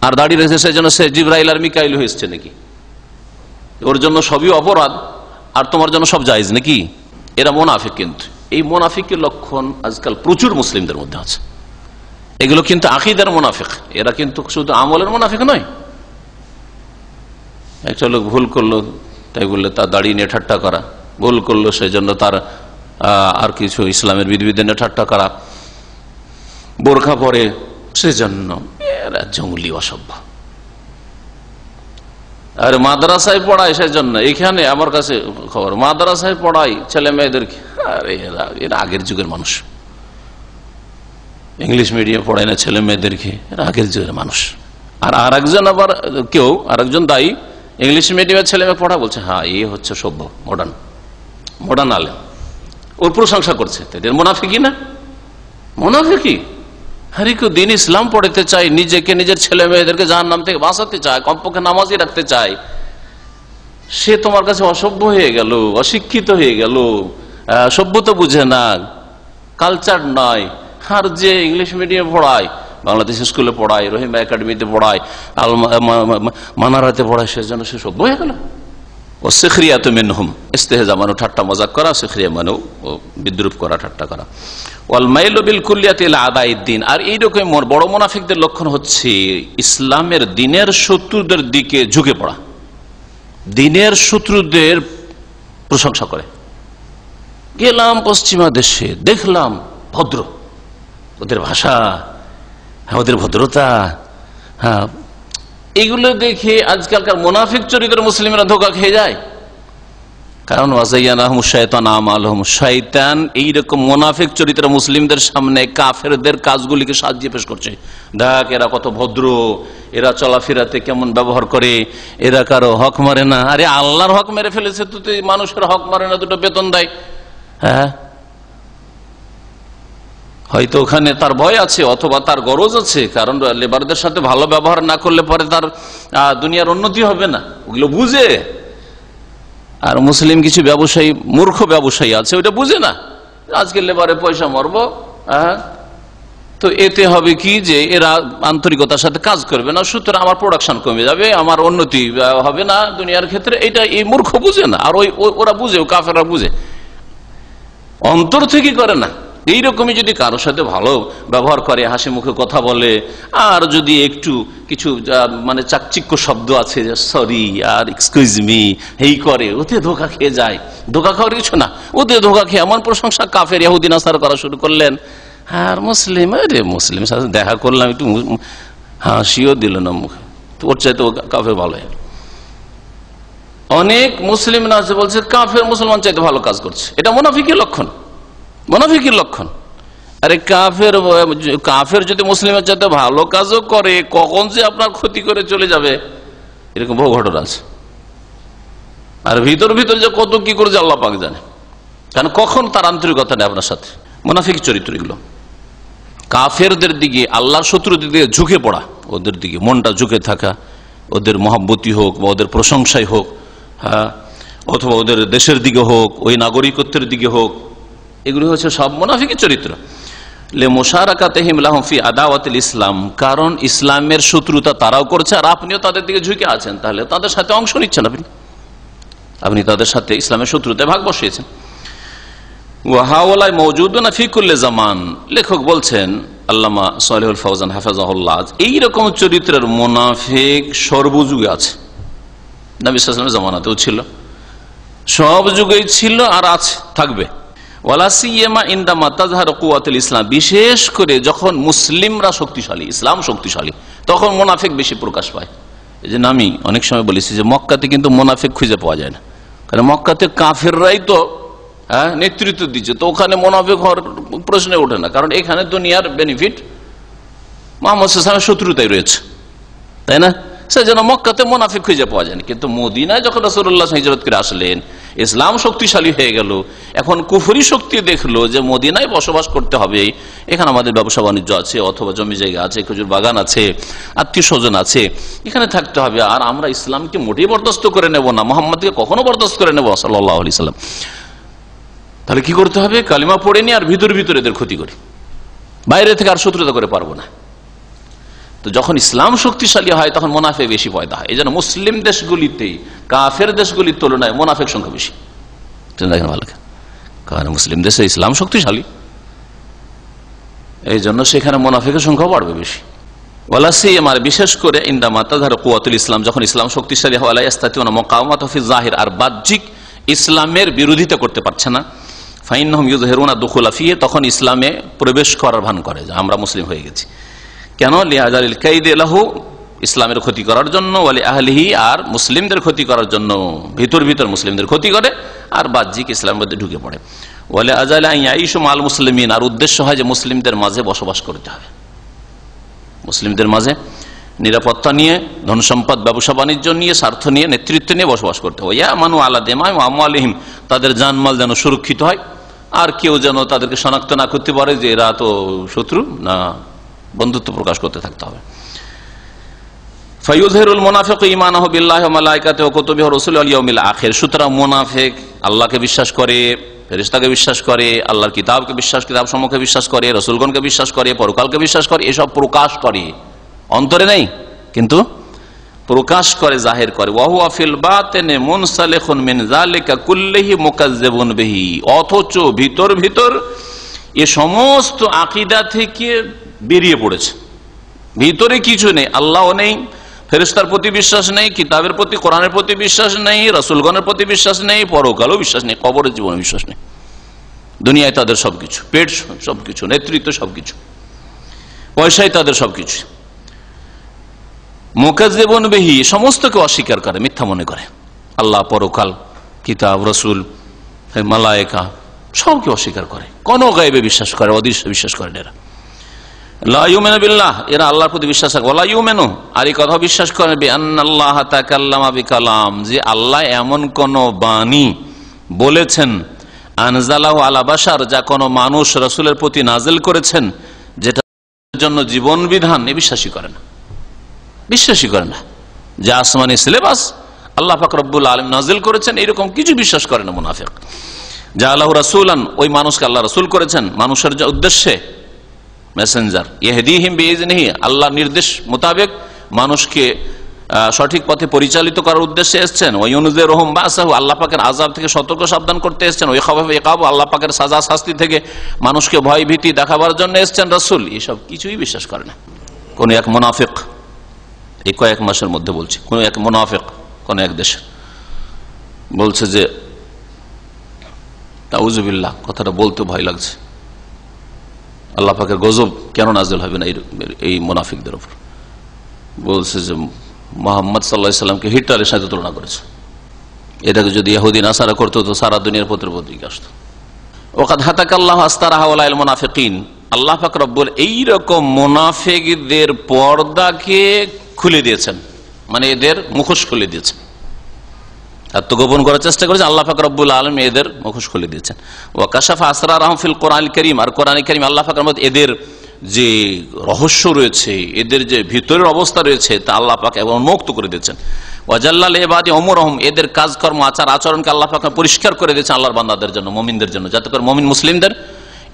আর দাড়ি রয়েছে সেজন্য সে জিবরাইল আর মিকাইল হয়েছে নাকি? ওর জন্য সবই অপরাধ আর তোমার জন্য সব জায়েজ নাকি? এরা মুনাফিক। কিন্তু এই মুনাফিকের লক্ষণ আজকাল প্রচুর মুসলিমদের মধ্যে আছে। এগুলো কিন্তু আকীদার মুনাফিক, এরা কিন্তু শুধু আমলের মুনাফিক নয়। একটা লোক ভুল করলো তাই বললে তার দাড়ি নিয়ে ঠাট্টা করা, ভুল করলো সেজন্য তার আর কিছু ইসলামের বিধিবিধানে ঠাট্টা করা, বোরখা পরে সেজন্য, এরা জঙ্গলি অসভ্য। আর মাদ্রাসায় পড়ায় সেজন্য, এখানে আমার কাছে খবর মাদ্রাসায় পড়াই ছেলে মেয়েদেরকে, আরে এরা আগের যুগের মানুষ। ইংলিশ মিডিয়াম পড়ায় না ছেলে মেয়েদেরকে, এরা আগের যুগের মানুষ। আর আরেকজন আবার কেউ আরেকজন দায়ী ইংলিশ মিডিয়ামের ছেলে মেয়ে পড়া বলছে হ্যাঁ এ হচ্ছে সভ্য, মডার্ন আলেম, ওর প্রশংসা করছে। মুনাফিকি না? মুনাফিকি। আরে কেউ দিন ইসলাম পড়াতে চাই, নিজেকে নিজের ছেলে মেয়েদেরকে জাহান্নাম থেকে বাঁচাতে চায়, কমপক্ষে নামাজই রাখতে চায়, সে তোমার কাছে অসভ্য হয়ে গেল, অশিক্ষিত হয়ে গেল, সভ্যতা বুঝে না, কালচার নয়। আর যে ইংলিশ মিডিয়াম পড়ায়, বাংলাদেশ স্কুলে পড়ায়, রহিমা একাডেমিতে পড়ায়, মানারাতে পড়ায়, সেজন্য সে সভ্য হয়ে গেল। ও সিখরিয়াত মিনহুম, ইস্তেহজা মানে ঠাট্টা মজাক করা, সিখরিয়া মানে বিদ্রুপ করা, ঠাট্টা করা। ওয়াল মাইলু বিল কুল্লিয়াতি ইলা আদাইদ্দিন, আর এইরকম বড় মুনাফিকদের লক্ষণ হচ্ছে ইসলামের দিনের শত্রুদের দিকে ঝুঁকে পড়া, দিনের শত্রুদের প্রশংসা করে। গেলাম পশ্চিমা দেশে, দেখলাম ভদ্র, ওদের ভাষা, ওদের ভদ্রতা, হ্যাঁ, এগুলো দেখে আজকালকার মুনাফিক চরিত্রের মুসলিমরা ধোঁকা খেয়ে যায়। কারণ শয়তান এইরকম মুনাফিক চরিত্রের মুসলিমদের সামনে কাফেরদের কাজগুলিকে সাজিয়ে পেশ করছে। দেখ এরা কত ভদ্র, এরা চলাফেরাতে কেমন ব্যবহার করে, এরা কারো হক মারে না। আরে আল্লাহর হক মেরে ফেলেছে, তুই মানুষের হক মারে না, দুটো বেতন দেয়। হ্যাঁ, হয়তো ওখানে তার ভয় আছে অথবা তার গরজ আছে, কারণ লেবারদের সাথে ভালো ব্যবহার না করলে পরে তার দুনিয়ার উন্নতি হবে না, ওগুলো বুঝে। আর মুসলিম কিছু ব্যবসায়ী, মূর্খ ব্যবসায়ী আছে, ওইটা বুঝে না, আজকে লেবারে পয়সা মারবো, তো এতে হবে কি যে এরা আন্তরিকতার সাথে কাজ করবে না, সুতরাং আমার প্রোডাকশন কমে যাবে, আমার উন্নতি হবে না দুনিয়ার ক্ষেত্রে। এটা এই মূর্খ বুঝে না, আর ওরা বুঝে, কাফেররা বুঝে, অন্তর থেকে করে না। এইরকমই যদি কারোর সাথে ভালো ব্যবহার করে, হাসি মুখে কথা বলে, আর যদি একটু কিছু মানে চাকচিক্য শব্দ আছে, সরি আর এক্সকিউজ মি, এই করে, ওতে ধোকা খেয়ে যায়। ধোকা খাওয়ার কিছু না, ওতে ধোকা খেয়ে এমন প্রশংসা কাফের ইহুদি নাসারা করা শুরু করলেন। আর মুসলিম, আরে মুসলিমের সাথে দেখা করলাম, একটু হাসিও দিল না মুখে, ওর চাইতে ও কাফের ভালো। অনেক মুসলিম না আছে বলছে কাফের মুসলমান চাইতে ভালো কাজ করছে, এটা মুনাফিকের লক্ষণ, মুনাফিকের লক্ষণ। আরে কাফের যদি মুসলিমের চাইতে ভালো কাজও করে, কখন যে আপনার ক্ষতি করে চলে যাবে, এরকম বহু ঘটনা আছে। আর ভিতর ভিতর যে কত কি করে যে আল্লাহ পাক জানে, কারণ কখন তার আন্তরিকতা নেই আপনার সাথে। মুনাফিক চরিত্র এগুলো। কাফেরদের দিকে, আল্লাহর শত্রুদের দিকে ঝুঁকে পড়া, ওদের দিকে মনটা ঝুঁকে থাকা, ওদের মহব্বতি হোক বা ওদের প্রশংসাই হোক, হ্যাঁ, অথবা ওদের দেশের দিকে হোক, ওই নাগরিকত্বের দিকে হোক, এগুলি হচ্ছে সব মুনাফিকের চরিত্র। লে মুশারাকাতিহিম লাহুম ফি আদাওয়াতিল ইসলাম, কারণ ইসলামের শত্রুতা তারাও করছে আর আপনিও তাদের দিকে ঝুঁকে আছেন, তাহলে তাদের সাথে অংশ নিচ্ছেন, আপনি তাদের সাথে ইসলামের শত্রুতায় ভাগ বসিয়েছেন। ওয়াহাওয়ালাই মওজুদুনা ফি কুল্লি জামান, লেখক বলছেন আল্লামা সালেহুল ফাওজান হাফেজাহুল্লাহ, এইরকম চরিত্রের মুনাফিক সর্বযুগে আছে। নবী সাল্লাল্লাহু আলাইহি ওয়াসাল্লামের জামানাতেও ছিল, সব যুগেই ছিল আর আছে, থাকবে। ওয়ালা সিয়ামা ইনদামা তাজহারু কুওয়াতুল ইসলাম, বিশেষ করে যখন মুসলিমরা শক্তিশালী, ইসলাম শক্তিশালী, তখন মুনাফিক বেশি প্রকাশ পায়। এই জন্য আমি অনেক সময় বলেছি যে মক্কাতে কিন্তু মুনাফিক খুঁজে পাওয়া যায় না, কারণ মক্কাতে কাফেররাই তো নেতৃত্ব দিচ্ছে, তো ওখানে মুনাফিক হওয়ার প্রশ্নে ওঠে না, কারণ এখানে দুনিয়ার বেনিফিট মুহাম্মদ সাল্লাল্লাহু আলাইহি ওয়াসাল্লামের শত্রুতাই রয়েছে, তাই না? সেজন্য মক্কাতে মুনাফিক খুঁজে পাওয়া যায়নি। কিন্তু মদিনায় যখন রাসূলুল্লাহ হিজরত করে আসলেন, ইসলাম শক্তিশালী হয়ে গেল, এখন কুফরি শক্তি দেখলো যে মদিনায় বসবাস করতে হবে, এখানে আমাদের ব্যবসা বাণিজ্য আছে, অথবা জমি জায়গা আছে, খেজুর বাগান আছে, আত্মীয় স্বজন আছে, এখানে থাকতে হবে, আর আমরা ইসলামকে মোটেই বরদাস্ত করে নেব না, মুহাম্মদকে কখনো বরদাস্ত করে নেব সাল্লাল্লাহু আলাইহি সাল্লাম। তাহলে কি করতে হবে? কালিমা পড়ে নি আর ভিতরে এদের ক্ষতি করি, বাইরে থেকে আর শত্রুতা করে পারবো না। তো যখন ইসলাম শক্তিশালী হয় তখন মুনাফিক বেশি পয়দা হয়। এই জন্য মুসলিম দেশগুলিতে কাফের দেশগুলির তুলনায় মুনাফিক সংখ্যা বেশি, কারণ মুসলিম দেশে ইসলাম শক্তিশালী, এই জন্য সেখানে মুনাফিকের সংখ্যা বাড়বে বেশি। ওয়ালা সিয়ামা, বিশেষ করে ইনদামা তাজহারু কুওয়াতুল ইসলাম, যখন ইসলাম শক্তিশালী হয়, ওয়ালা ইস্তাতিউনা মুকাওয়ামাতা ফি যাহির, আর বাহ্যিক ইসলামের বিরোধিতা করতে পারছে না, ফাইন্নাহুম ইউযহিরুনা দুখুলা ফিহি, তখন ইসলামে প্রবেশ করার ভান করে যে আমরা মুসলিম হয়ে গেছি। কেন? লিআজালিল কাইদি লাহু, ইসলামের ক্ষতি করার জন্য, ওয়ালি আহলিহি, আর মুসলিমদের ক্ষতি করার জন্য, ভিতর মুসলিমদের ক্ষতি করে, আর বাহ্যিক ইসলামের মধ্যে ঢুকে পড়ে। ওয়ালি আজালি আন ইয়াইশু মাল মুসলিমিন, আর উদ্দেশ্য হয় যে মুসলিমদের মাঝে বসবাস করতে হবে, মুসলিমদের মাঝে নিরাপত্তা নিয়ে, ধন সম্পদ, ব্যবসা বাণিজ্য নিয়ে, স্বার্থ নিয়ে, নেতৃত্ব নিয়ে বসবাস করতে হবে। ইয়া মানু আলা দিমাই ওয়া আমওয়ালিহিম, তাদের জানমাল যেন সুরক্ষিত হয়, আর কেউ যেন তাদেরকে শনাক্ত না করতে পারে যে এরা তো শত্রু, না, বন্ধুত্ব প্রকাশ করতে থাকতে হবে। ফায়ুযহিরুল মুনাফিকু ঈমানাহু বিল্লাহি ওয়া মালাইকাতিহি ওয়া কুতুবিহি ওয়া রাসূলিহি ওয়াল ইয়াউমিল আখির, সুতরাং মুনাফিক আল্লাহকে বিশ্বাস করে, ফেরেশতাকে বিশ্বাস করে, আল্লাহর কিতাবকে বিশ্বাস, কিতাব সমূহকে বিশ্বাস করে, রাসূলগণকে বিশ্বাস করে, পরকালকে বিশ্বাস করে, এসব প্রকাশ করে, অন্তরে নেই কিন্তু প্রকাশ করে, জাহির করে। ওয়া হুয়া ফিল বাতিনি মুনসালিখুন মিন যালিকা কুল্লিহি মুকাজ্জিবুন বিহি, অথচ ভিতর এ সমস্ত আকীদা থেকে বেরিয়ে পড়েছে, ভিতরে কিছু নেই, আল্লাহও নেই, ফেরেশতার প্রতি বিশ্বাস নেই, কিতাবের প্রতি, কোরআনের প্রতি বিশ্বাস নেই, রাসূলগণের প্রতি বিশ্বাস নেই, পরকালও বিশ্বাস নেই, কবরের জীবনে বিশ্বাস নেই, দুনিয়ায় তাদের সবকিছু, পেট সবকিছু, নেতৃত্ব সবকিছু, পয়সাই তাদের সবকিছু। মুকাজ্জিবুন বিহি, সমস্তকে অস্বীকার করে, মিথ্যা মনে করে, আল্লাহ, পরকাল, কিতাব, রাসূল, মালায়েকা সবকে অস্বীকার করে, কোন গায়বে বিশ্বাস করে, অদৃশ্য বিশ্বাস করেন এরা। লা ইউমিনু বিল্লাহ, এরা আল্লাহর প্রতি বিশ্বাস রাখে। ওয়ালা ইউমিনু, আর এই কথা বিশ্বাস করে বিআন্নাল্লাহা তাকাল্লামা বিকালাম, যে আল্লাহ এমন কোন বাণী বলেছেন, আনজালাহু আলা বাশার, যা কোন মানুষ রাসূলের প্রতি নাজিল করেছেন, যেটার জন্য জীবন বিধান, এ বিশ্বাসই করে না, যে আসমানি সিলেবাস আল্লাহ পাক রব্বুল আলামিন নাজিল করেছেন, এরকম কিছু বিশ্বাস করে না মুনাফিক। জাআলাহু রাসূলান, ওই মানুষকে আল্লাহ রাসূল করেছেন মানুষের উদ্দেশ্যে, মেসেঞ্জার, ইহদিহিম বিইজনিহি, আল্লাহর নির্দেশ মোতাবেক মানুষকে সঠিক পথে পরিচালিত করার উদ্দেশ্যে এসেছেন। ওয়া ইউনজিরুহুম বাসাহু, আল্লাহ পাকের আযাব থেকে সতর্ক সাবধান করতে এসেছেন। ওয়া খাওয়াফ ইকাব, আল্লাহ পাকের সাজা শাস্তি থেকে মানুষকে ভয় ভীতি দেখাবার জন্য এসেছেন রাসূল, এসব কিছুই বিশ্বাস করে না। কোন এক মুনাফিক, এই কয়েক মাসের মধ্যে বলছি, কোন এক মুনাফিক কোন এক দেশে বলছে যে, তাউযুবিল্লাহ, কথাটা বলতে ভয় লাগছে, আল্লাহ পাকের গজব কেন নাজিল হবে না এই মুনাফিকদের উপর। বলছে যে মুহাম্মদ সাল্লাল্লাহু আলাইহি সাল্লামকে হিটলারের সাথে তুলনা করেছে, এটাকে যদি ইহুদি নাসারা করতো তো সারা দুনিয়ার পত্রিকা আসতো। ওয়াকাদ হাতাকাল্লাহু আস্তারাহা ওয়ালাইল মুনাফিকিন, আল্লাহ পাক রব্বুল এইরকম মুনাফিকদের পর্দাকে খুলে দিয়েছেন, মানে এদের মুখোশ খুলে দিয়েছেন, আত্মগোপন করার চেষ্টা করেছে, আল্লাহ পাক রব্বুল আলামিন এদের মুখোশ খুলে দিয়েছেন। ওয়া কাশাফা আসরারহুম ফিল কোরআনিল কারীম, আর কোরআনে কারীম আল্লাহ পাক রব্বুল এদের যে রহস্য রয়েছে, এদের যে ভিতরের অবস্থা রয়েছে, তা আল্লাহ পাক উন্মুক্ত করে দিয়েছেন। ওয়াজাল্লাল ইবাদি উমুরহুম, এদের কাজকর্ম আচার আচরণকে আল্লাহ পাক পরিষ্কার করে দিয়েছেন আল্লাহর বান্দাদের জন্য, মুমিনদের জন্য, যাতে করে মুমিন মুসলিমদের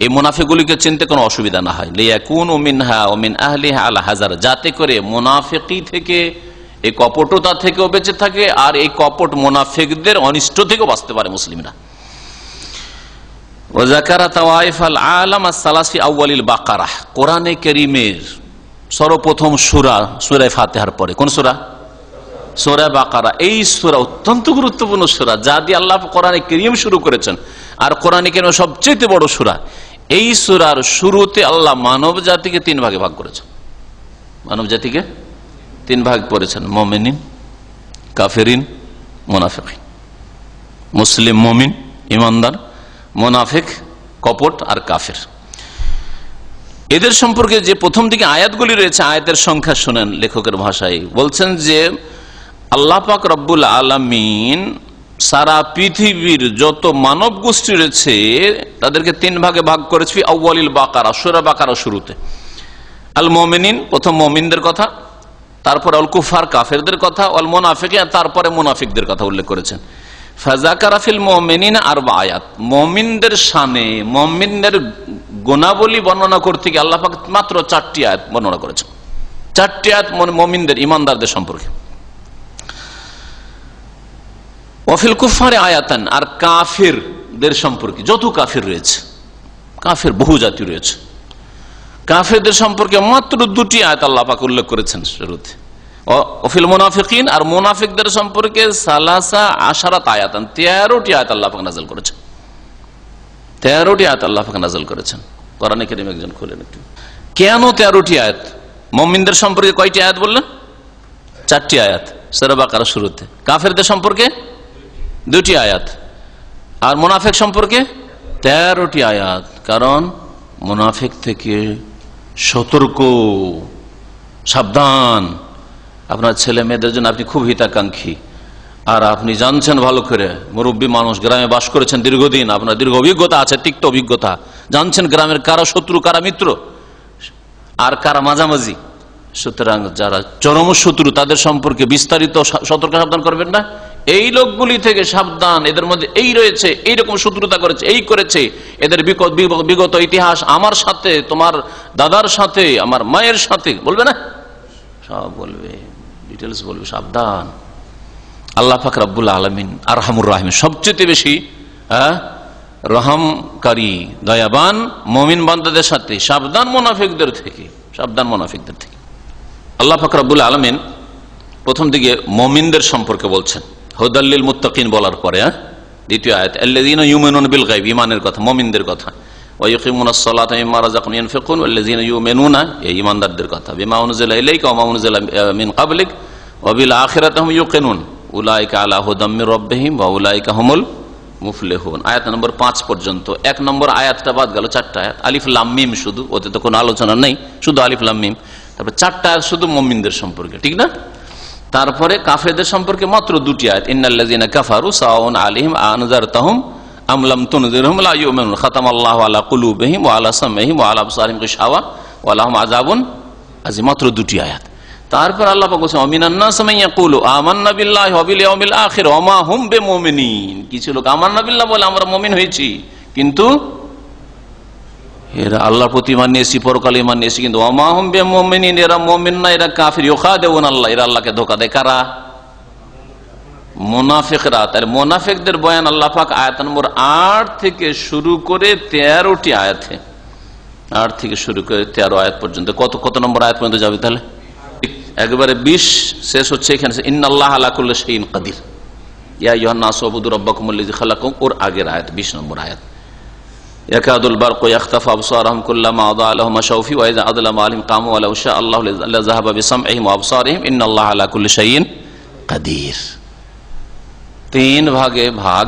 এই মুনাফিকগুলিকে চিনতে কোনো অসুবিধা না হয়। লিয়াকুনু মিনহা ওয়া মিন আহলিহা আলা হাজার, যাতে করে মুনাফিকি থেকে, এই কপটতা থেকেও বেঁচে থাকে আর এই কপট মুনাফিকদের অনিষ্ট থেকেও বাঁচতে পারে মুসলিমরা। ওয়া যাকারা তাওয়াইফাল আলাম আস-সালাসি আউয়ালিল বাকারাহ, কোরআনে কারীমের সর্বপ্রথম সূরা সূরা ফাতিহার পরে কোন সূরা? সূরা বাকারা। এই সূরা অত্যন্ত গুরুত্বপূর্ণ সূরা, যা দিয়ে আল্লাহ কোরআনে কারীম শুরু করেছেন, আর কোরআনে কারীমের সবচেয়ে বড় সূরা। এই সূরার শুরুতে আল্লাহ মানব জাতিকে তিন ভাগে ভাগ করেছেন, মানব জাতিকে তিন ভাগ করেছেন, মুমিনিন, কাফেরিন, মুনাফিকিন। মুসলিম মুমিন ইমানদার, মুনাফিক কপট আর কাফের। এদের সম্পর্কে যে প্রথম দিকে আয়াতগুলি রয়েছে, আয়াতের সংখ্যা শুনেন লেখকের ভাষায়, বলছেন যে আল্লাহ পাক রব্বুল আলামিন সারা পৃথিবীর যত মানব গোষ্ঠী রয়েছে তাদেরকে তিন ভাগে ভাগ করেছে আউয়ালিল বাকারা, সূরা বাকারা শুরুতে। আল মুমিনিন, প্রথম মুমিনদের কথা, তারপর আল কুফার কাফেরদের কথা, আল মুনাফিকিন, তারপরে মুনাফিকদের কথা উল্লেখ করেছেন। ফাযাকারা ফিল মুমিনিন আরবা আয়াত, মুমিনদের শানে, মুমিনদের গুণাবলী বর্ণনা করতে গিয়ে আল্লাহ পাক মাত্র 4টি আয়াত বর্ণনা করেছেন। 4টি আয়াত মুমিনদের ইমানদারদের সম্পর্কে। ওয়াফিল কুফারে আয়াতান, আর কাফিরদের সম্পর্কে, যত কাফির রয়েছে, কাফির বহু জাতি রয়েছে, কাফিরদের সম্পর্কে মাত্র 2টি আয়াত আল্লাহ পাক উল্লেখ করেছেন শুরুতে। ওয়াফিল মুনাফিকিন, আর মুনাফিকদের সম্পর্কে সালাসা আশারাত আয়াতান, 13টি আয়াত আল্লাহ পাক নাযিল করেছেন। 13টি আয়াত আল্লাহ পাক নাযিল করেছেন। কোরআনে কারীম একজন খুলেন একটু। কেন 13টি আয়াত? মুমিনদের সম্পর্কে কয়টি আয়াত বললেন? 4টি আয়াত সূরা বাকারা শুরুতে। কাফেরদের সম্পর্কে 2টি আয়াত, আর মুনাফিক সম্পর্কে 13টি আয়াত। কারণ মুনাফিক থেকে সতর্ক, সাবধান। আপনার ছেলে মেয়েদের জন্য আপনি খুব হিতাকাঙ্ক্ষী, আর আপনি জানছেন ভালো করে, মুরব্বী মানুষ, গ্রামে বাস করেছেন দীর্ঘদিন, আপনার দীর্ঘ অভিজ্ঞতা আছে, তিক্ত অভিজ্ঞতা, জানছেন গ্রামের কারা শত্রু কারা মিত্র আর কারা মাঝামাঝি। সুতরাং যারা চরম শত্রু তাদের সম্পর্কে বিস্তারিত সতর্ক সাবধান করবেন না। এই লোকগুলি থেকে সাবধান, এদের মধ্যে এই রয়েছে, এইরকম শত্রুতা করেছে, এই করেছে, এদের বিগত ইতিহাস আমার সাথে, তোমার দাদার সাথে, আমার মায়ের সাথে, বলবে না? সব বলবে, ডিটেলস বলবে, সাবধান। আল্লাহ পাক রব্বুল আলামিন আরহামুর রাহিম, সবচেয়ে বেশি রহমকারী, দয়াবান মুমিন বান্দাদের সাথে। সাবধান মুনাফিকদের থেকে, সাবধান মুনাফিকদের থেকে। আল্লাহ পাক রব্বুল আলামিন প্রথম দিকে মুমিনদের সম্পর্কে বলছেন, হুদাল্লিল মুত্তাকিন বলার পরে দ্বিতীয় আয়াত আল্লাযীনা ইউমিনুনা বিল গায়ব, ঈমানের কথা, মুমিনদের কথা। ওয়া ইয়াকিমুনাস সালাতা মিম্মা রাযাকনাহুম ইউনফিকুন, ওয়াল্লাযীনা ইউমিনুনা, এই ঈমানদারদের কথা, বিমা উনজিলা ইলাইকা ওয়া মা উনজিলা মিন ক্বাবলিক ওয়া বিল আখিরাতি হুম ইউকিনুন উলাইকা আলা হুদাম মির রাব্বিহিম ওয়া উলাইকা হুমুল মুফলিহুন। আয়াত নম্বর 5 পর্যন্ত। 1 নম্বর আয়াতটা বাদ গেল, 4টা আয়াত, আলিফ লাম মিম শুধু, ওতে তো কোনো আলোচনা নেই, শুধু আলিফ লাম মিম। তারপর 4টা আয়াত শুধু মুমিনদের সম্পর্কে, ঠিক না? তারপরে কাফেরদের সম্পর্কে মাত্র 2টি আয়াত, ইন্নাল্লাযীনা কাফারু সাওয়াউন আলাইহিম আনজারতাহুম আম লাম তুনজিরহুম লা ইউমিনুন খাতামাল্লাহু আলা কুলুবিহিম ওয়া আলা সামঈহিম ওয়া আলা আবসারিহিম গিশাওয়া ওয়া লাহুম আযাবুন আযীম, মাত্র 2টি আয়াত। তারপর আল্লাহ পাক বলেছেন ওয়ামিনান নাস মান ইয়াকুলু আমান্না বিল্লাহি ওয়া বিল ইয়াউমিল আখির ওয়া মা হুম বিমুমিনিন, কিছু লোক আমান্না বিল্লাহ বলে আমরা মুমিন হয়েছি, কিন্তু এরা আল্লাহর প্রতি ঈমান নিয়েছি, পরকালে ঈমান নিয়েছি, কিন্তু ওয়া মা হুম বিমুমিনিন, এরা মুমিন না, এরা কাফির। ইউখাদিউন আল্লাহ, এরা আল্লাহকে ধোঁকা দেয়। কারা? মুনাফিকরা। তার মুনাফিকদের বয়ান আল্লাহ পাক আয়াত নম্বর 8 থেকে শুরু করে 13টি আয়াতে, 8 থেকে শুরু করে 13 আয়াত পর্যন্ত। কত নম্বর আয়াত পর্যন্ত যাবে তাহলে? একবারে 20 শেষ হচ্ছে এখানে, ইন্নাল্লাহা আলা কুল্লি শাইইন কাদির, ইয়া আইয়ুহান নাসু উবুদু রাব্বাকুমুল্লাযী খালাকাকুম, ওর আগের আয়াত 20 নম্বর আয়াত। ইয়াকাদুল বারকু ইয়াখতাফু আবসারহুম কুল্লামা আযা লাহুম শাউফি ওয়া ইযা আযলামা আলাইহিম কামু ওয়া লাউ শা আল্লাহু লাযাহাবা বিসামঈহিম ওয়া আবসারিহিম ইন্নাল্লাহা আলা কুল্লি শাইইন কাদির। 3 ভাগে ভাগ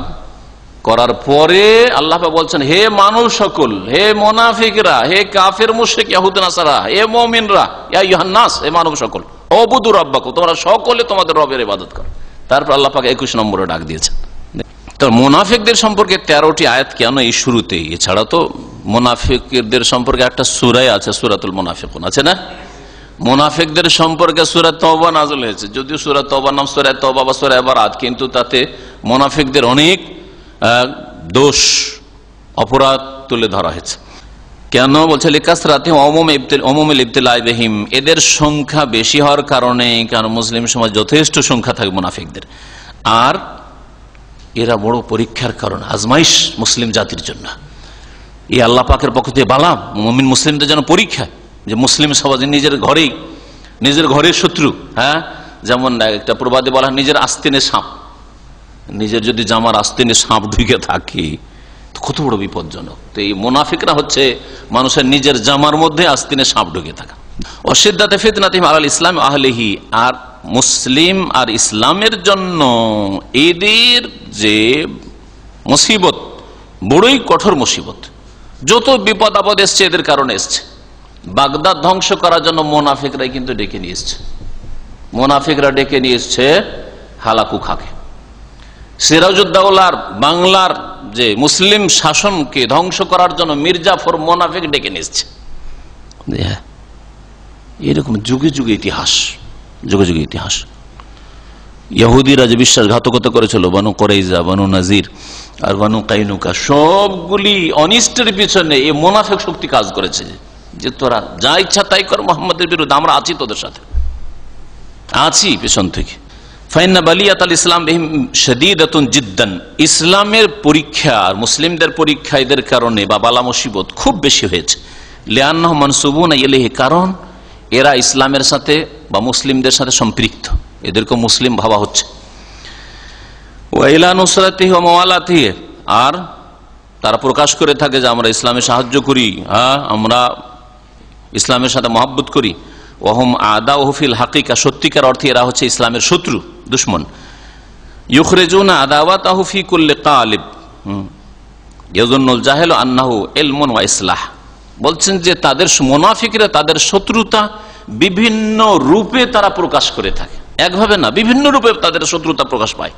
করার পরে আল্লাহ পাক বলছেন, হে মানুষ সকল, হে মুনাফিকরা, হে কাফের মুশরিক ইহুদি নাসারা, হে মুমিনরা, ইয়া আইয়ুহান নাস, হে মানব সকল, উবুদু রাব্বাকুম, তোমরা সকলে তোমাদের রবের ইবাদত করো। তারপর আল্লাহ পাক 21 নম্বরে ডাক দিয়েছেন। তো মুনাফিকদের সম্পর্কে 13টি আয়াত কেন এই শুরুতেই? এছাড়া তো মুনাফিকদের সম্পর্কে একটা সূরাই আছে, সূরাতুল মুনাফিকুন আছে না? মুনাফিকদের সম্পর্কে সূরা তওবা নাযিল হয়েছে, যদিও সূরা তওবার নাম সূরা তওবা বা সূরা বারাত, কিন্তু তাতে মুনাফিকদের অনেক দোষ অপরাধ তুলে ধরা হয়েছে। কেন বলছে লিকাসরাতি উমুমিল ইবতিলা বিহিম, এদের সংখ্যা বেশি হওয়ার কারণে, কারণ মুসলিম সমাজ যথেষ্ট সংখ্যা থাকে মুনাফিকদের, আর এরা বড় পরীক্ষার কারণ, আজমাইশ মুসলিম জাতির জন্য। এই আল্লাহ পাকের পক্ষ থেকে বালা মুমিন মুসলিমদের যেন পরীক্ষা, যে মুসলিম সমাজ নিজের ঘরের শত্রু। হ্যাঁ, যেমন একটা প্রবাদে বলা হয়, নিজের আস্তিনে সাপ, নিজের যদি জামার আস্তিনে সাপ ঢুকে থাকে কত বড় বিপজ্জনক। তো এই মুনাফিকরা হচ্ছে মানুষের নিজের জামার মধ্যে আস্তিনে সাপ ঢুকে থাকা। অশিদ্দাতে ফিতনাতিহিম আলাল ইসলাম আহলিহি, আর মুসলিম আর ইসলামের জন্য এদের যে মুসিবত বড়ই কঠোর মুসিবত। যত বিপদ আপদ এসছে এদের কারণে এসছে। বাগদাদ ধ্বংস করার জন্য মুনাফিকরাই কিন্তু ডেকে নিয়ে এসছে, মুনাফিকরা ডেকে নিয়ে এসছে হালাকু খাকে। সিরাজউদ্দৌলার বাংলার যে মুসলিম শাসনকে ধ্বংস করার জন্য মির্জাফর মুনাফিক ডেকে নিয়ে এসছে। এরকম যুগে যুগে ইতিহাস, যুগে যুগে ইতিহাস। ইহুদিরা যে বিশ্বাসঘাতকতা করেছিল, বানু কুরাইজা, বানু নাজির আর বানু কাইনুকা, সবগুলি অনিষ্টের পিছনে এই মুনাফিক শক্তি কাজ করেছে, যে তোরা যা ইচ্ছা তাই কর মুহাম্মদের বিরুদ্ধে, আমরা আছি তোদের সাথে, আছি পেছন থেকে। ফাইন্না বালিয়াত আল ইসলাম বিহিম শাদীদাতুন জিদ্দান, ইসলামের পরীক্ষা আর মুসলিমদের পরীক্ষা এদের কারণে বা বালা মুসিবত খুব বেশি হয়েছে। লিআন্নাহুম মানসুবুনা ইলাইহি, কারণ এরা ইসলামের সাথে বা মুসলিমদের সাথে সম্পৃক্ত, এদেরকে মুসলিম ভাবা হচ্ছে। ওয়া ইলা নুসরাতিহি ওয়া মাওয়ালাতিহি, আর তারা প্রকাশ করে থাকে যে আমরা ইসলামে সাহায্য করি, হ্যাঁ আমরা ইসলামের সাথে মহব্বত করি। ওয়াহুম আদাউহু ফিল হাকিকা, সত্যিকার অর্থে এরা হচ্ছে ইসলামের শত্রু, দুশমন। ইউখরিজুনা আদাওয়াতাহু ফি কুল্লি কালিব ইয়াযুন্নুল জাহিলু আন্নাহু ইলমুন ওয়া ইসলাহ, বলছেন যে তাদের মুনাফিকরা তাদের শত্রুতা বিভিন্ন রূপে তারা প্রকাশ করে থাকে, একভাবে না, বিভিন্ন রূপে তাদের শত্রুতা প্রকাশ পায়।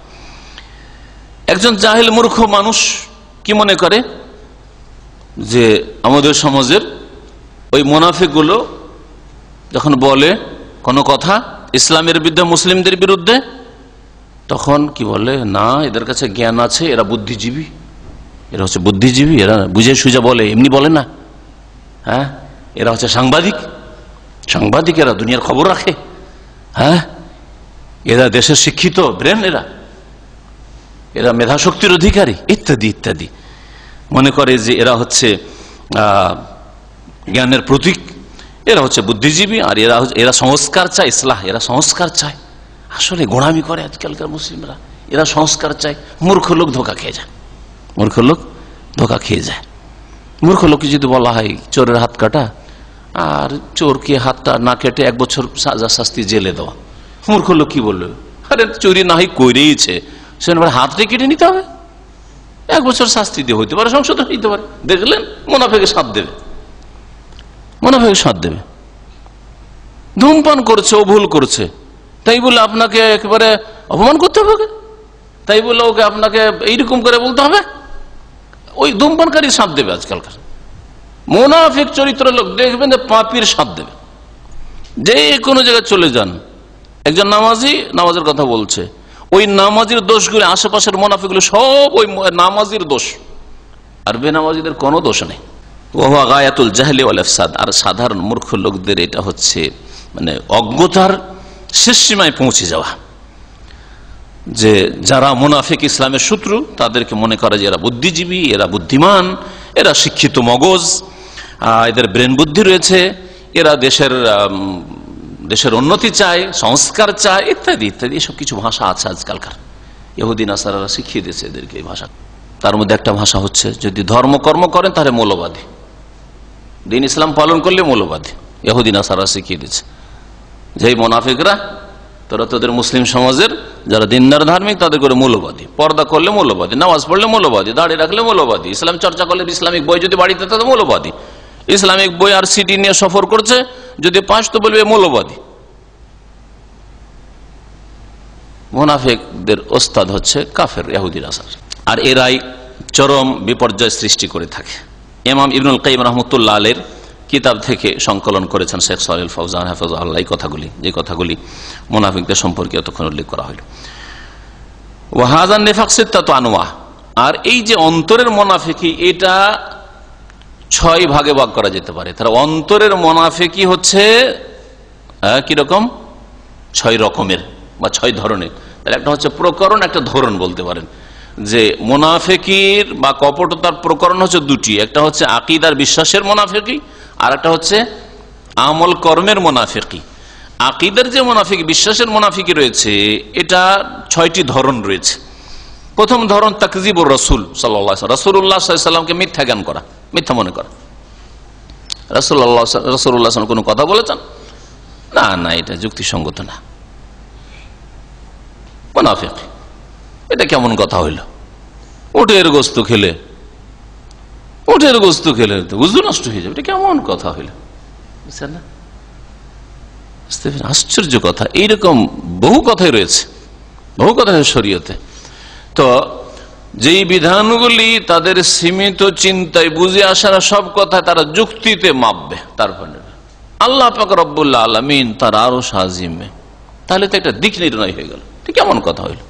একজন জাহিল মূর্খ মানুষ কি মনে করে যে আমাদের সমাজের ওই মুনাফিকগুলো যখন বলে কোনো কথা ইসলামের বিরুদ্ধে, মুসলিমদের বিরুদ্ধে, তখন কি বলে, না এদের কাছে জ্ঞান আছে, এরা বুদ্ধিজীবী, এরা হচ্ছে বুদ্ধিজীবী, এরা বুঝে সুঝে বলে, এমনি বলে না। হ্যাঁ, এরা হচ্ছে সাংবাদিক, এরা দুনিয়ার খবর রাখে। হ্যাঁ, এরা দেশের শিক্ষিত ব্রেন, এরা মেধা শক্তির অধিকারী, ইত্যাদি ইত্যাদি। মনে করে যে এরা হচ্ছে জ্ঞানের প্রতীক, এরা হচ্ছে বুদ্ধিজীবী, আর এরা সংস্কার চায়, ইসলাহ, এরা সংস্কার চায়। আসলে গোড়ামি করে আজকালকার মুসলিমরা, এরা সংস্কার চায়। মূর্খ লোক ধোকা খেয়ে যায়, মূর্খ লোক ধোকা খেয়ে যায়। মূর্খ লোককে যদি বলা হয় চোরের হাত কাটা, আর চোরকে হাতটা না কেটে 1 বছর সাজা শাস্তি জেলে দেওয়া, মূর্খ লোক কি বললো, আরে চুরি না হয় করেইছে, সে হাতটা কেটে নিতে হবে, 1 বছর শাস্তি দিয়ে হইতে পারে, সংশোধন হইতে পারে। দেখলেন মুনাফিকের সাথ দেবে, মুনাফিকের সাথ দেবে। ধূমপান করছে, ও ভুল করছে, তাই বলে আপনাকে একেবারে অপমান করতে হবে, তাই বলে ওকে আপনাকে এইরকম করে বলতে হবে, ওই ধূমপানকারী সাথ দেবে। আজকালকার মুনাফিক চরিত্র লোক দেখবেন যে পাপীর সাথ দেবে। যে কোনো জায়গায় চলে যান, একজন নামাজি নামাজের কথা বলছে, ওই নামাজির দোষগুলো আশেপাশের মুনাফিকগুলো সব ওই নামাজির দোষ, আর বেনামাজিদের কোনো দোষ নেই। ওয়া গায়াতুল জাহলি ওয়াল ইফসাদ, আর সাধারণ মূর্খ লোকদের এটা হচ্ছে মানে অজ্ঞতার শেষ সীমায় পৌঁছে যাওয়া, যে যারা মুনাফিক ইসলামের শত্রু তাদেরকে মনে করে যে এরা বুদ্ধিজীবী, এরা বুদ্ধিমান, এরা শিক্ষিত মগজ, এদের ব্রেন বুদ্ধি রয়েছে, এরা দেশের উন্নতি চায়, সংস্কার চায়, ইত্যাদি ইত্যাদি। এসব কিছু ভাষা আছে আজকালকার, ইহুদি নাসারারা শিখিয়ে দিয়েছে এদেরকে এই ভাষা। তার মধ্যে একটা ভাষা হচ্ছে যদি ধর্মকর্ম করেন তাহলে মৌলবাদী, দিন ইসলাম পালন করলে মৌলবাদী। ইহুদি নাসারা শিখিয়ে দিয়েছে যে মুনাফিকরা তোরা তোদের মুসলিম সমাজের যারা দিনদার ধার্মিক তাদের করে মৌলবাদী, পর্দা করলে মৌলবাদী, নামাজ পড়লে মৌলবাদী, দাড়ি রাখলে মৌলবাদী, ইসলাম চর্চা করলে, ইসলামিক বই যদি বাড়িতে থাকে মৌলবাদী, ইসলামিক বই আর সিডি নিয়ে সফর করছে যদি পাঁচ তো বলবে মৌলবাদী। মুনাফিকদের ওস্তাদ হচ্ছে কাফের ইহুদি নাসারা, আর এরাই চরম বিপর্যয় সৃষ্টি করে থাকে। ইমাম ইবনুল কাইয়িম রাহমাতুল্লাহ আলাইহির কিতাব থেকে সংকলন করেছেন শেখ সালেহ ফৌজান হাফিজাহুল্লাহ। যে কথাগুলি মুনাফিকদের সম্পর্কে এতক্ষণ উল্লেখ করা হইল। ওয়াহাজান নিফাক সিত্তাতু আনওয়া, আর এই যে অন্তরের মুনাফিকি, এটা 6 ভাগে ভাগ করা যেতে পারে। তার অন্তরের মুনাফিকি হচ্ছে কিরকম? 6 রকমের বা 6 ধরনের। তাহলে একটা হচ্ছে প্রকরণ, একটা ধরন বলতে পারেন। যে মুনাফিকির বা কপটতার প্রকরণ হচ্ছে 2টি, একটা হচ্ছে আকীদার বিশ্বাসের মুনাফিকি, আর একটা হচ্ছে আমল কর্মের মুনাফিকি। আকীদার যে মুনাফিকি, বিশ্বাসের মুনাফিকি রয়েছে, এটা 6টি ধরন রয়েছে। প্রথম ধরন তাকযিবুর রাসূল সাল্লাল্লাহু আলাইহি ওয়াসাল্লাম, রাসূলুল্লাহ সাল্লাল্লাহু আলাইহি ওয়াসাল্লামকে মিথ্যা জ্ঞান করা, মিথ্যা মনে করা। রাসূলুল্লাহ সাল্লাল্লাহু আলাইহি ওয়াসাল্লাম কোনো কথা বলেছেন, না এটা যুক্তিসঙ্গত না, মুনাফিক। এটা কেমন কথা হইল? উটের গোস্ত খেলে তো উযু নষ্ট হয়ে যাবে, এটা কেমন কথা হইল? বুঝছেন না? আশ্চর্য কথা। এইরকম বহু কথাই রয়েছে, বহু কথা শরীয়তে। তো যেই বিধানগুলি তাদের সীমিত চিন্তায় বুঝে আসে না, সব কথা তারা যুক্তিতে মাপবে, তারপরে আল্লাহ পাক রব্বুল আলামিন তার আরশ আজিমে, তাহলে তো একটা দিক নির্ণয় হয়ে গেল। ঠিক কেমন কথা হইল?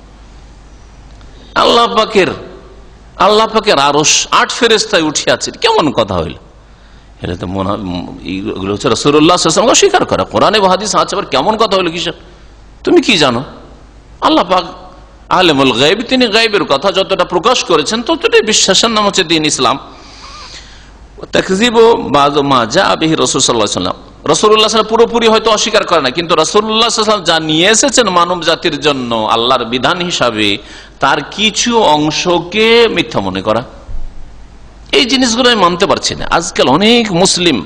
আল্লাহ পাকের আরশ 8 ফেরেশতায় উঠে আছে, কেমন কথা হইল? এটা তো এগুলো হচ্ছে রাসূলুল্লাহ সাল্লাল্লাহু আলাইহি ওয়াসাল্লাম অস্বীকার করা। কোরআনে বা হাদিসে আছে, আবার কেমন কথা হইল কিসের? তুমি কি জানো? আল্লাহ পাক আলেমুল গায়ব, তিনি গায়বের কথা যতটা প্রকাশ করেছেন ততটাই বিশ্বাসের নাম হচ্ছে দ্বীন ইসলাম। তাকযীবু বা'দ মা জাআ বিহি রাসূল সাল্লাল্লাহু আলাইহি ওয়াসাল্লাম, রাসূলুল্লাহ সাল্লাল্লাহু আলাইহি ওয়াসাল্লাম পুরোপুরি হয়তো অস্বীকার করে না, কিন্তু রাসূলুল্লাহ সাল্লাল্লাহু আলাইহি ওয়াসাল্লাম যা নিয়ে এসেছেন মানব জাতির জন্য আল্লাহর বিধান হিসাবে, তার কিছু অংশকে মিথ্যা মনে করা, এই জিনিসগুলো আমি মানতে পারছি না। আজকাল অনেক মুসলিম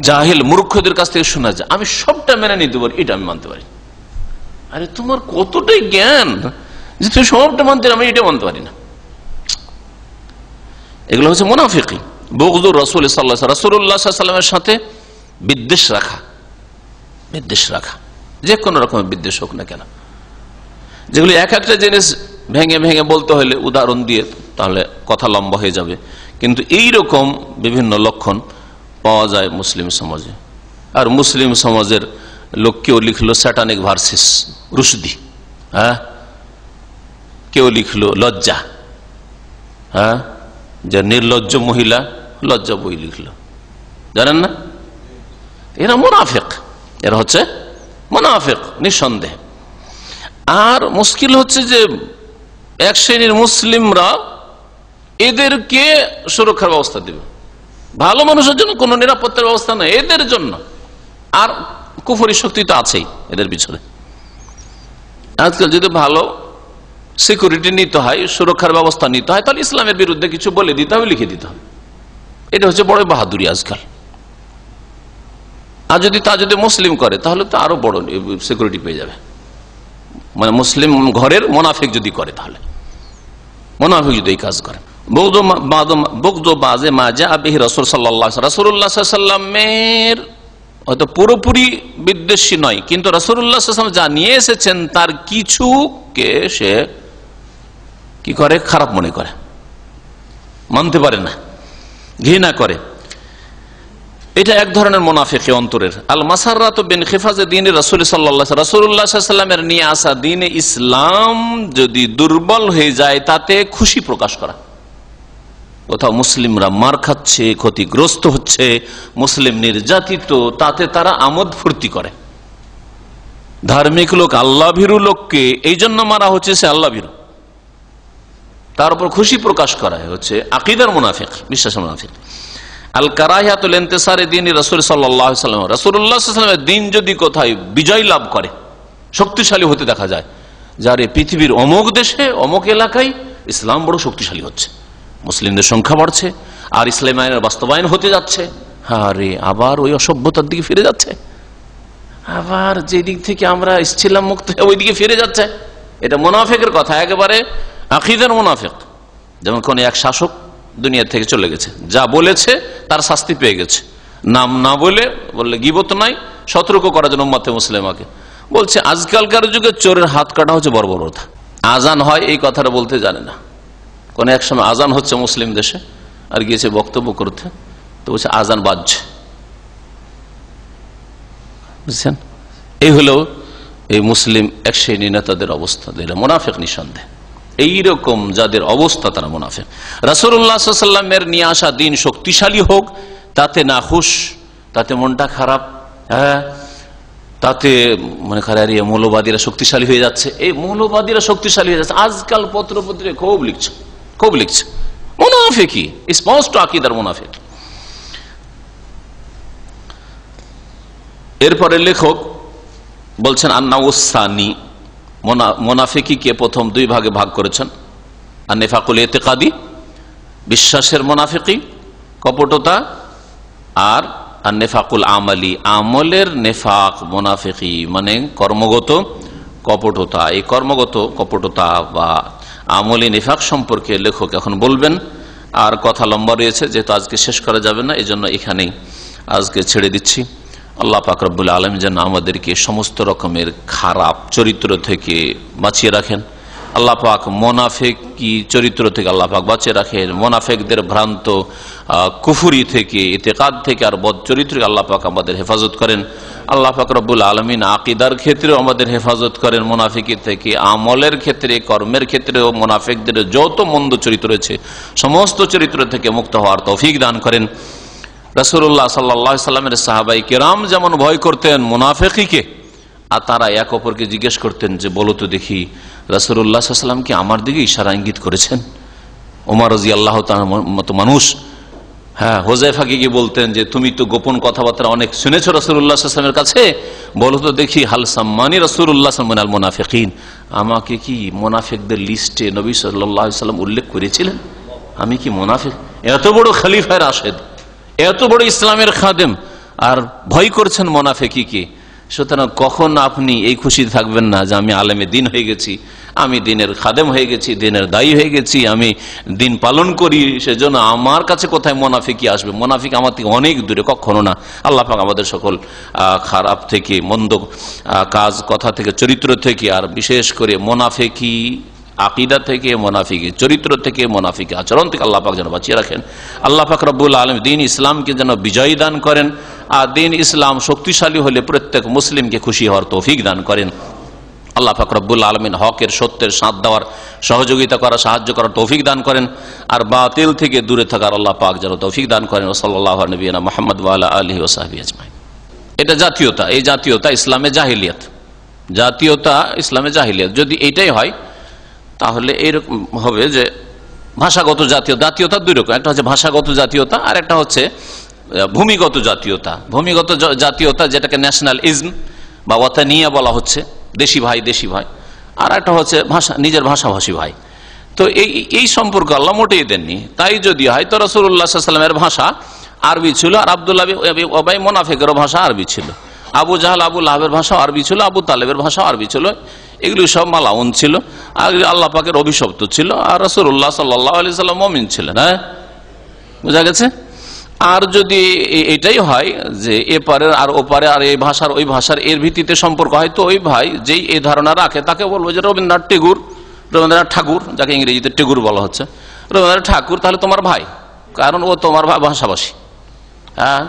জাহিল মূর্খদের কাছ থেকে শোনা যায়, আমি সবটা মেনে নিতে পারি, এটা আমি মানতে পারি। আরে তোমার কতটাই জ্ঞান যে তুমি সবটা মানতে, আমি এটা মানতে পারি না। এগুলো হচ্ছে মুনাফিকি। বুগদুর রাসূল সাল্লাল্লাহু আলাইহি ওয়াসাল্লাম, রাসূলুল্লাহ সাল্লাল্লাহু আলাইহি ওয়াসাল্লামের সাথে বিদ্বেষ রাখা, যে কোনো রকমের বিদ্বেষ হোক না কেন। যেগুলি এক একটা জিনিস ভেঙে ভেঙে বলতে হলে উদাহরণ দিয়ে তাহলে কথা লম্বা হয়ে যাবে, কিন্তু এই রকম বিভিন্ন লক্ষণ পাওয়া যায় মুসলিম সমাজে। আর মুসলিম সমাজের লোক কেউ লিখলো স্যাটানিক ভার্সেস রুশদি, কেউ লিখলো লজ্জা, যে নির্লজ্জ মহিলা লজ্জা বই লিখলো, জানেন না? এরা মুনাফিক, এরা হচ্ছে মুনাফিক নিঃসন্দেহ। আর মুশকিল হচ্ছে যে এক শ্রেণীর মুসলিমরা এদেরকে সুরক্ষার ব্যবস্থা দেবে, ভালো মানুষের জন্য কোনো নিরাপত্তার ব্যবস্থা নেই এদের জন্য। আর কুফরি শক্তি তো আছেই এদের পিছনে। আজকাল যদি ভালো সিকিউরিটি নিতে হয়, সুরক্ষার ব্যবস্থা নিতে হয়, তাহলে ইসলামের বিরুদ্ধে কিছু বলে দিতে হবে, লিখে দিতে হবে। এটা হচ্ছে বড় বাহাদুরি আজকাল। আর যদি মুসলিম করে তাহলে তো আরো বড় সিকিউরিটি পেয়ে যাবে। মানে মুসলিম ঘরের মুনাফিক যদি করে, তাহলে মুনাফিক যদি এই কাজ করে। রাসূলুল্লাহ সাল্লাল্লাহু আলাইহি ওয়াসাল্লামের হয়তো পুরোপুরি বিদ্বেষী নয়, কিন্তু রাসূলুল্লাহ সাল্লাল্লাহু আলাইহি ওয়াসাল্লাম যা নিয়ে এসেছেন তার কিছুকে সে কি করে? খারাপ মনে করে, মানতে পারে না, ঘৃণা করে। এটা এক ধরনের মুনাফিকি অন্তরের। আল মাসাররাতু বিনখিফাজি দ্বীনি রাসূল সাল্লাল্লাহু আলাইহি ওয়াসাল্লাম, রাসূলুল্লাহ সাল্লাল্লাহু আলাইহি ওয়াসাল্লামের নিয়ে আসা দ্বীনে ইসলাম যদি দুর্বল হয়ে যায় তাতে খুশি প্রকাশ করা। কোথাও মুসলিমরা মার খাচ্ছে, ক্ষতিগ্রস্ত হচ্ছে, মুসলিম নির্যাতিত, তাতে তারা আমোদ ফুর্তি করে। ধার্মিক লোক, আল্লাহ ভীরু লোককে এই জন্য মারা হচ্ছে, সে আল্লাহ ভীরু, তার উপর খুশি প্রকাশ করা হচ্ছে আকীদার মুনাফিক, বিশ্বাসের মুনাফিক। আল কারাহিয়াতুল ইনতিসারি দ্বীনি রাসূল সাল্লাল্লাহু আলাইহি ওয়াসাল্লাম, রাসূলুল্লাহ সাল্লাল্লাহু আলাইহি ওয়াসাল্লামের দ্বীন যদি কোথায় বিজয় লাভ করে, শক্তিশালী হতে দেখা যায়, যারে পৃথিবীর অমুক দেশে অমুক এলাকায় ইসলাম বড় শক্তিশালী হচ্ছে, মুসলিমদের সংখ্যা বাড়ছে, আর ইসলাম আইনের বাস্তবায়ন হতে যাচ্ছে, আরে আবার ওই অসভ্যতার দিকে ফিরে যাচ্ছে, আবার যে দিক থেকে আমরা ইসলাম মুক্ত ওই দিকে ফিরে যাচ্ছে। এটা মুনাফিকের কথা, একেবারে আকীদার মুনাফিক। যেমন কোন এক শাসক দুনিয়া থেকে চলে গেছে, যা বলেছে তার শাস্তি পেয়ে গেছে, নাম না বললে গীবত নাই, সতর্ক করার জন্য উম্মতে মুসলিমাকে বলছে। আজকালকার যুগে চোরের হাত কাটা হচ্ছে বর্বরতা। আজান হয় এই কথাটা বলতে জানে না। কোন এক সময় আজান হচ্ছে মুসলিম দেশে, আর গিয়েছে বক্তব্য করতে, তো বলছে আজান বাজছে, বুঝছেন? এই হলো এই মুসলিম এক শ্রেণী নেতাদের অবস্থা, মুনাফিক নিঃসন্দেহ। এইরকম যাদের অবস্থা তারা মুনাফিক। রাসূলুল্লাহ সাল্লাল্লাহু আলাইহি ওয়াসাল্লামের নিয়ে আসা দিন শক্তিশালী হোক, তাতে নাখুশ, তাতে মনটা খারাপ, হ্যাঁ, তাতে মনে করে আর মৌলবাদীরা শক্তিশালী হয়ে যাচ্ছে, এই মৌলবাদীরা শক্তিশালী হয়ে যাচ্ছে। আজকাল পত্রপত্রিকা খুব লিখছে মুনাফিকি, স্পষ্ট আকীদার মুনাফিক। এরপরে লেখক বলছেন আন্নাউসানি, মুনাফিকিকে প্রথম দুই ভাগে ভাগ করেছেন। আর নেফাকুল ইতিকাদি, বিশ্বাসের মুনাফিকি, কপটতা, আর নেফাকুল আমালি, আমলের নেফাক মুনাফিকি মানে কর্মগত কপটতা। এই কর্মগত কপটতা বা আমলি নেফাক সম্পর্কে লেখক এখন বলবেন। আর কথা লম্বা রয়েছে, যেহেতু আজকে শেষ করা যাবে না, এই জন্য এখানেই আজকে ছেড়ে দিচ্ছি। আল্লাহ পাক রব্বুল আলামিন যেন আমাদেরকে সমস্ত রকমের খারাপ চরিত্র থেকে বাঁচিয়ে রাখেন। আল্লাহ পাক মুনাফিকি চরিত্র থেকে আল্লাহ পাক বাঁচিয়ে রাখেন, মুনাফিকদের ভ্রান্ত কুফরি থেকে, ইতিকাদ থেকে আর বদ চরিত্র আল্লাহ পাক আমাদের হেফাজত করেন। আল্লাহ পাক রব্বুল আলামিন আকীদার ক্ষেত্রেও আমাদের হেফাজত করেন মুনাফিকি থেকে, আমলের ক্ষেত্রে, কর্মের ক্ষেত্রেও মুনাফিকদের যত মন্দ চরিত্র রয়েছে সমস্ত চরিত্র থেকে মুক্ত হওয়ার তৌফিক দান করেন। রাসূলুল্লাহ সাল্লাল্লাহু আলাইহি সাল্লামের সাহাবায়ে কেরাম যেমন ভয় করতেন মুনাফিককে, আর তারা এক অপরকে জিজ্ঞেস করতেন যে বলো তো দেখি রাসূলুল্লাহ সাল্লাল্লাহু আলাইহি সাল্লাম কি আমার দিকে ইশারা ইঙ্গিত করেছেন? ওমর রাদিয়াল্লাহু তাআলার মতো মানুষ, হ্যাঁ, হুযায়ফাকে গিয়ে বলতেন যে তুমি তো গোপন কথাবার্তা অনেক শুনেছো রাসূলুল্লাহ সাল্লাল্লাহু আলাইহি ওয়াসাল্লামের কাছে, বলো তো দেখি হাল সাম্মানি রাসূলুল্লাহ সাল্লাল্লাহু আলাইহি ওয়াসাল্লাম মুনাফিকিন, আমাকে কি মুনাফিকদের লিস্টে নবী সাল্লাল্লাহু আলাইহি ওয়াসাল্লাম উল্লেখ করেছিলেন? আমি কি মুনাফিক? এত বড় খলিফায়ে রাশেদ, এত বড় ইসলামের খাদেম, আর ভয় করছেন মুনাফিকিকে। সুতরাং কখন আপনি এই খুশি থাকবেন না যে আমি আলেমে দিন হয়ে গেছি, আমি দিনের খাদেম হয়ে গেছি, দিনের দায়ী হয়ে গেছি, আমি দিন পালন করি, সেজন্য আমার কাছে কোথায় মুনাফিকি আসবে? মুনাফিক আমার থেকে অনেক দূরে, কখনো না। আল্লাহ পাক আমাদের সকল খারাপ থেকে, মন্দ কাজ, কথা থেকে, চরিত্র থেকে, আর বিশেষ করে মুনাফিকি আকীদা থেকে, মুনাফিকি চরিত্র থেকে, মুনাফিকি আচরণ থেকে আল্লাহ পাক যেন বাঁচিয়ে রাখেন। আল্লাহ পাক রব্বুল আলামিন দ্বীন ইসলামকে যেন বিজয় দান করেন, আর দ্বীন ইসলাম শক্তিশালী হলে প্রত্যেক মুসলিমকে খুশি হওয়ার তৌফিক দান করেন। আল্লাহ পাক রব্বুল আলামিন হকের, সত্যের সাথ দেওয়ার, সহযোগিতা করা, সাহায্য করার তৌফিক দান করেন, আর বাতিল থেকে দূরে থাকার আল্লাহ পাক যেন তৌফিক দান করেন। সাল্লাল্লাহু আলা নবিয়িনা মুহাম্মদ ওয়া আলা আলিহি ওয়া সাহবিহি আজমাইন। এটা জাতীয়তা, এই জাতীয়তা ইসলামে জাহিলিয়াত, জাতীয়তা ইসলামে জাহিলিয়াত। যদি এইটাই হয় তাহলে এরকম হবে যে ভাষাগত জাতীয়তা দুই রকম, একটা হচ্ছে ভাষাগত জাতীয়তা, আর একটা হচ্ছে ভূমিগত জাতীয়তা। ভূমিগত জাতীয়তা যেটাকে ন্যাশনালিজম বা ওয়াতানিয়া বলা হচ্ছে, দেশি ভাই, আর একটা হচ্ছে ভাষা, নিজের ভাষাভাষী ভাই। তো এই সম্পর্ক আল্লাহ মোটেই দেননি। তাই যদি হয় তো রাসূলুল্লাহ সাল্লাল্লাহু আলাইহি ওয়াসাল্লামের ভাষা আরবি ছিল, আর আব্দুল্লাহ বিন উবাই মুনাফিকের ভাষা আরবি ছিল, আবু জাহল আবু লাহাবের ভাষা আরবি ছিল, আবু তালেবের ভাষা আরবি ছিল, এগুলি সব মালাউন ছিল, আর আল্লাহ পাকের অভিশপ্ত ছিল, আর রাসূলুল্লাহ সাল্লাল্লাহু আলাইহি ওয়াসাল্লাম মুমিন ছিলেন। হ্যাঁ, বোঝা গেছে? আর যদি এটাই হয় যে এপারের আর ওপারে, আর এই ভাষার ওই ভাষার এর ভিত্তিতে সম্পর্ক হয়, তো ওই ভাই যেই এই ধারণা রাখে তাকে বলবো যে রবীন্দ্রনাথ ঠাকুর, যাকে ইংরেজিতে টেগুর বলা হচ্ছে, রবীন্দ্রনাথ ঠাকুর তাহলে তোমার ভাই, কারণ ও তোমার ভাষাভাষী। হ্যাঁ,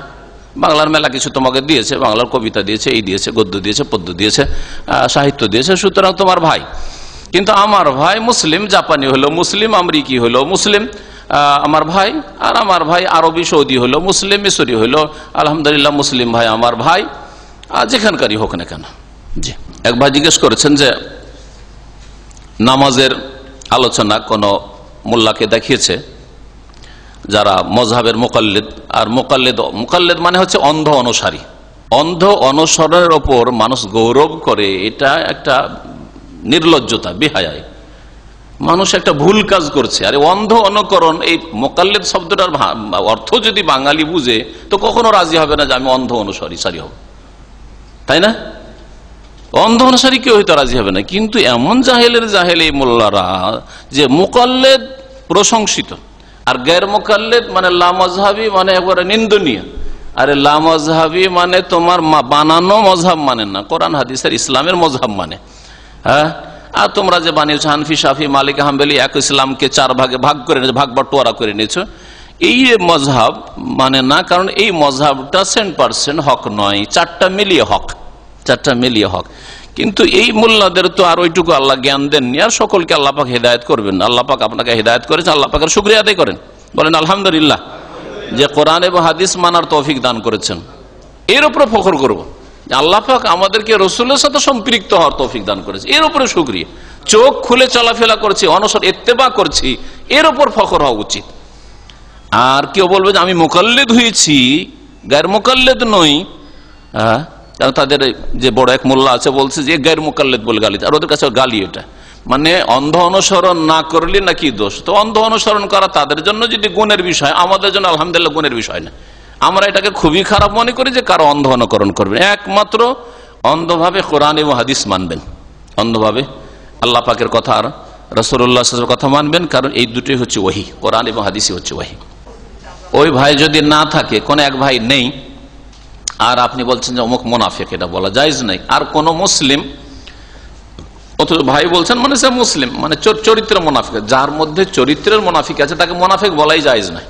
বাংলার মেলা কিছু তোমাকে দিয়েছে, বাংলার কবিতা দিয়েছে, এই দিয়েছে, গদ্য দিয়েছে, পদ্য দিয়েছে, সাহিত্য দিয়েছে, সুতরাং তোমার ভাই। কিন্তু আমার ভাই মুসলিম, জাপানি হলো মুসলিম, আমেরিকি হলো মুসলিম আমার ভাই, আর আমার ভাই আরবি সৌদি হলো মুসলিম, মিশরি হলো আলহামদুলিল্লাহ মুসলিম ভাই আমার ভাই, আর যেখানকারই হোক না কেন। জি, এক ভাই জিজ্ঞেস করেছেন যে নামাজের আলোচনা কোন মোল্লাকে দেখিয়েছে যারা মজহাবের মুকাল্লিদ, আর মুকাল্লিদ মানে হচ্ছে অন্ধ অনুসারী, অন্ধ অনুসরণের ওপর মানুষ গৌরব করে, এটা একটা নির্লজ্জতা, বেহায়াই। মানুষ একটা ভুল কাজ করছে। আরে অন্ধ অনুকরণ, এই মুকাল্লিদ শব্দটার অর্থ যদি বাঙালি বুঝে তো কখনো রাজি হবে না যে আমি অন্ধ অনুসারী হব, তাই না? অন্ধ অনুসারী কেউ হয়তো রাজি হবে না, কিন্তু এমন জাহেল এই মোল্লারা যে মুকাল্লিদ প্রশংসিত, আর গैर মুকাল্লিদ মানে লামাযহাবী মানে একবারে নিন্দনীয়। আরে লামাযহাবী মানে তোমার বানানো মজহাব মানে না, কোরআন হাদিসের ইসলামের মজহাব মানে। হ্যাঁ, আর তোমরা যে বানিয়েছো হানফি, শাফি, মালিক, হাম্বলি, এক ইসলামকে চার ভাগে ভাগ করে ভাগ বাটোয়ারা করে নিয়েছো, এই মজহাব মানে না, কারণ এই মজহাবটা 100% হক নয়, চারটা মিলিয়ে হক। কিন্তু এই মোল্লাদের তো আর ওইটুকু আল্লাহ জ্ঞান দেননি, আর সকলকে আল্লাহ পাক হিদায়ত করবেন। আল্লাহ পাক আপনাকে হিদায়ত করেছেন, আল্লাহ পাকের শুকরিয়া আদায় করেন, বলেন আলহামদুলিল্লাহ যে কোরআন এবং হাদিস মানার তৌফিক দান করেছেন। এর উপরে ফখর করবো আল্লাহ পাক আমাদেরকে রসুলের সাথে সম্পৃক্ত হওয়ার তৌফিক দান করেছে, এর উপরে শুকরিয়া। চোখ খুলে চলাফেরা করছি, অনসর ইত্তেবা করছি, এর উপর ফখর হওয়া উচিত। আর কেউ বলবে যে আমি মুকাল্লিদ হয়েছি, গায়ের মুকাল্লিদ নই। তাদের যে বড় এক মোল্লা আছে বলছে যে গায়ের মুকাল্লিদ বলে গালি, আর ওদের কাছে গালি এটা, মানে অন্ধ অনুসরণ না করলে নাকি দোষ। তো অন্ধ অনুসরণ করা তাদের জন্য যদি গুণের বিষয়, আমাদের জন্য আলহামদুলিল্লাহ গুণের বিষয় না। আমরা এটাকে খুবই খারাপ মনে করি যে কারো অন্ধ অনুকরণ করবেন। একমাত্র অন্ধভাবে কোরআন এবং হাদিস মানবেন, অন্ধভাবে আল্লাহ পাকের কথা আর রাসূলুল্লাহ সাল্লাল্লাহু আলাইহি ওয়াসাল্লামের কথা মানবেন, কারণ এই দুটোই হচ্ছে ওহী, কোরআন এবং হাদিসই হচ্ছে ওহী। ওই ভাই যদি না থাকে, কোন এক ভাই নেই, আর আপনি বলছেন যে অমুক মুনাফিক, এটা বলা জায়েজ নাই। আর কোন মুসলিম অথচ ভাই বলছেন মানে সে মুসলিম, মানে চরিত্রের মুনাফিক, যার মধ্যে চরিত্রের মুনাফিক আছে তাকে মুনাফিক বলাই জায়েজ নাই।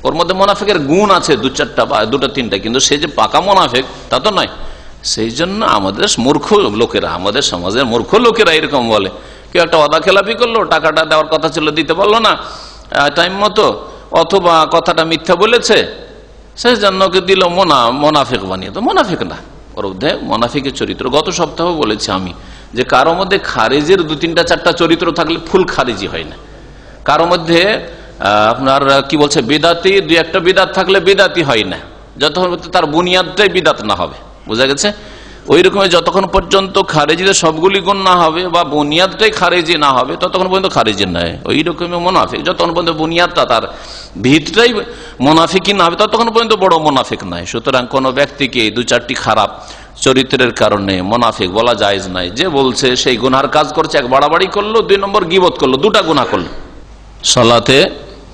ওর মধ্যে মুনাফিকের গুণ আছে 2-4টা বা 2-3টা, কিন্তু সে যে পাকা মুনাফিক তা তো নয়। সেই জন্য আমাদের মূর্খ লোকেরা, আমাদের সমাজের মূর্খ লোকেরা এরকম বলে, কেউ একটা ওয়াদা খেলাপি করলো, টাকাটা দেওয়ার কথা ছিল দিতে পারলো না টাইম মতো, অথবা কথাটা মিথ্যা বলেছে, সেই জন্য ওকে দিল মোনাফিক বানিয়ে। তো মোনাফিক না, ওর মধ্যে মোনাফিকের চরিত্র। গত সপ্তাহ বলেছি আমি যে কারো মধ্যে খারিজের 2-3-4টা চরিত্র থাকলে ফুল খারিজি হয় না। কারো মধ্যে আপনার কি বলছে বিদাতি, 2-1টা বিদাত থাকলে বিদাতি হয় না, যতক্ষণ তার বুনিয়াদটাই বিদাত না হবে। বোঝা গেছে? ওই রকম যতক্ষণ পর্যন্ত খারিজিদের সবগুলি গুণ না হবে বা বুনিয়াদটাই খারিজি না হবে, ততক্ষণ পর্যন্ত খারিজি নয়। ওই রকমই মুনাফিক, যতক্ষণ পর্যন্ত বুনিয়াদটা তার ভিতটাই মুনাফিকই না হবে, ততক্ষণ পর্যন্ত বড় মুনাফিক নয়। সুতরাং কোন ব্যক্তিকে 2-4টি খারাপ চরিত্রের কারণে মুনাফিক বলা জায়েজ নাই। যে বলছে সেই গুনার কাজ করছে, এক বাড়াবাড়ি করলো, 2 নম্বর গীবত করলো, 2টা গুনাহ করলো। সালাতে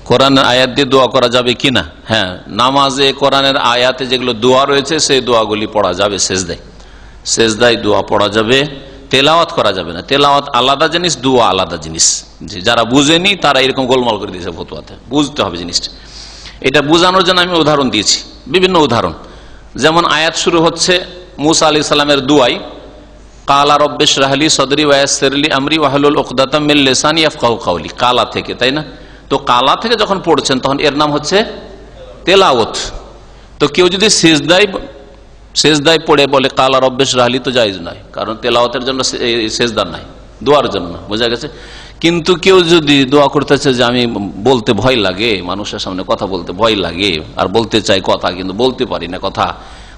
কোরআনের আয়াত দিয়ে দোয়া করা যাবে কিনা? হ্যাঁ, নামাজে কোরআনের আয়াতে যেগুলো দোয়া রয়েছে সেই দোয়াগুলি পড়া যাবে। সেজদায় দোয়া পড়া যাবে, তেলাওয়াত করা যাবে না। তেলাওয়াত আলাদা জিনিস, দোয়া আলাদা জিনিস। যারা বুঝেনি তারা এরকম গোলমাল করে দিয়েছে ফতোয়াতে। বুঝতে হবে জিনিসটা। এটা বোঝানোর জন্য আমি উদাহরণ দিয়েছি, বিভিন্ন উদাহরণ। যেমন আয়াত শুরু হচ্ছে মুসা আলাইহিস সালামের দুআই, কালা রব্বিশ রাহলি সদরি ওয়া ইয়াসসিরলি আমরি ওয়াহলুল উকদাতাম মিন লিসানি ইয়াফকাহু কাওলি। কালা থেকে, তাই না? তো কালা থেকে যখন পড়ছেন তখন এর নাম হচ্ছে তেলাওয়াত। তো কেউ যদি সেজদায় পড়ে বলে কালা রব্বিশ রাহলি, তো জায়েজ নয়, কারণ তেলাওয়াতের জন্য সেজদা নাই, দোয়ার জন্য। বোঝা গেছে? কিন্তু কেউ যদি দোয়া করতেছে যে আমি বলতে ভয় লাগে, মানুষের সামনে কথা বলতে ভয় লাগে, আর বলতে চাই কথা কিন্তু বলতে পারি না, কথা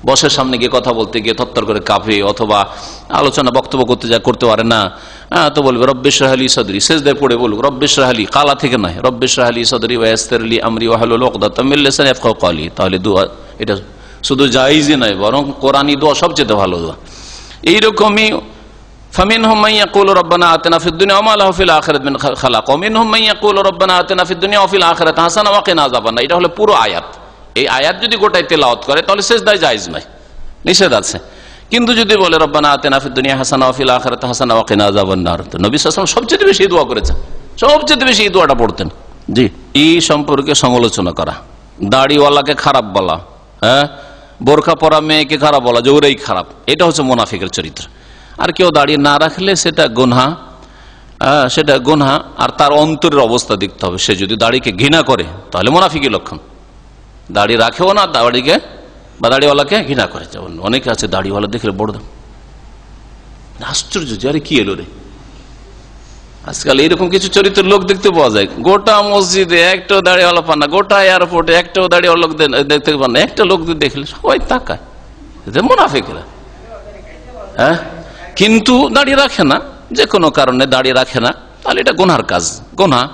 বসের সামনে গিয়ে কথা বলতে গিয়ে থরথর করে কাঁপে, অথবা আলোচনা বক্তব্য করতে পারে না, তো বলবে রব্বিশ রাহলি সদরি। সেজদায় পড়ে বলুক রব্বিশ রাহলি, কালা থেকে নয়, রব্বিশ রাহলি সদরি ওয়া ইয়াসসিরলি আমরি ওয়াহলুল উকদাতাম মিন লিসানি ইয়াফকাহু কাওলি। তাহলে দোয়া এটা শুধু জায়েজই নয়, বরং কোরআনী দোয়া সবচেয়ে ভালো দোয়া। এইরকমই ফামিনহুম মান ইয়াকুলু রব্বানা আতিনা ফিদ দুনিয়া ওয়া মা লাহু ফিল আখিরাতি মিন খালাক ওয়া মিনহুম মান ইয়াকুলু রব্বানা আতিনা ফিদ দুনিয়া ওয়া ফিল আখিরাতি হাসানাহ ওয়া কিনা আযাবান্নার। এটা হলো পুরো আয়াত। এই আয়াত যদি গোটাই তেলাওয়াত করে তাহলে সেজদায় জায়েজ নাই, নিষেধ আছে। কিন্তু যদি বলে রব্বানা আতিনা ফিদ দুনিয়া হাসানাহ ওয়া ফিল আখিরাতি হাসানাহ ওয়া কিনা আযাবান্নার, তো নবী সাল্লাল্লাহু আলাইহি ওয়াসাল্লাম সবচেয়ে বেশি দোয়া করেছেন, সবচেয়ে বেশি এই দোয়াটা পড়তেন। জি, এই সম্পর্কে সমালোচনা করা, দাড়িওয়ালাকে খারাপ বলা, হ্যাঁ, বোরকা পরা মেয়েকে খারাপ বলা যে ওরাই খারাপ, এটা হচ্ছে মুনাফিকের চরিত্র। আর কেউ দাড়ি না রাখলে সেটা গুনাহ, আর তার অন্তরের অবস্থা দেখতে হবে। সে যদি দাড়িকে ঘৃণা করে তাহলে মুনাফিকের লক্ষণ। দাড়ি রাখেও না, দাড়িকে বা দাড়িওয়ালাকে ঘৃণা করে। যেমন অনেকে আছে দাড়িওয়ালা দেখলে বড় আশ্চর্য, যে আরে কি এলো রে। আজকাল এইরকম কিছু চরিত্রের লোক দেখতে পাওয়া যায়। গোটা মসজিদে একটাও দাড়িওয়ালা পান না, গোটা এয়ারপোর্টে একটাও দাড়িওয়ালা লোক দেখতে পান না। একটা লোক দেখলে সবাই তাকায়, মুনাফিকরা। হ্যাঁ, কিন্তু দাড়ি রাখে না, যে কোনো কারণে দাড়ি রাখে না, তাহলে এটা গুনহার কাজ, গুনহা।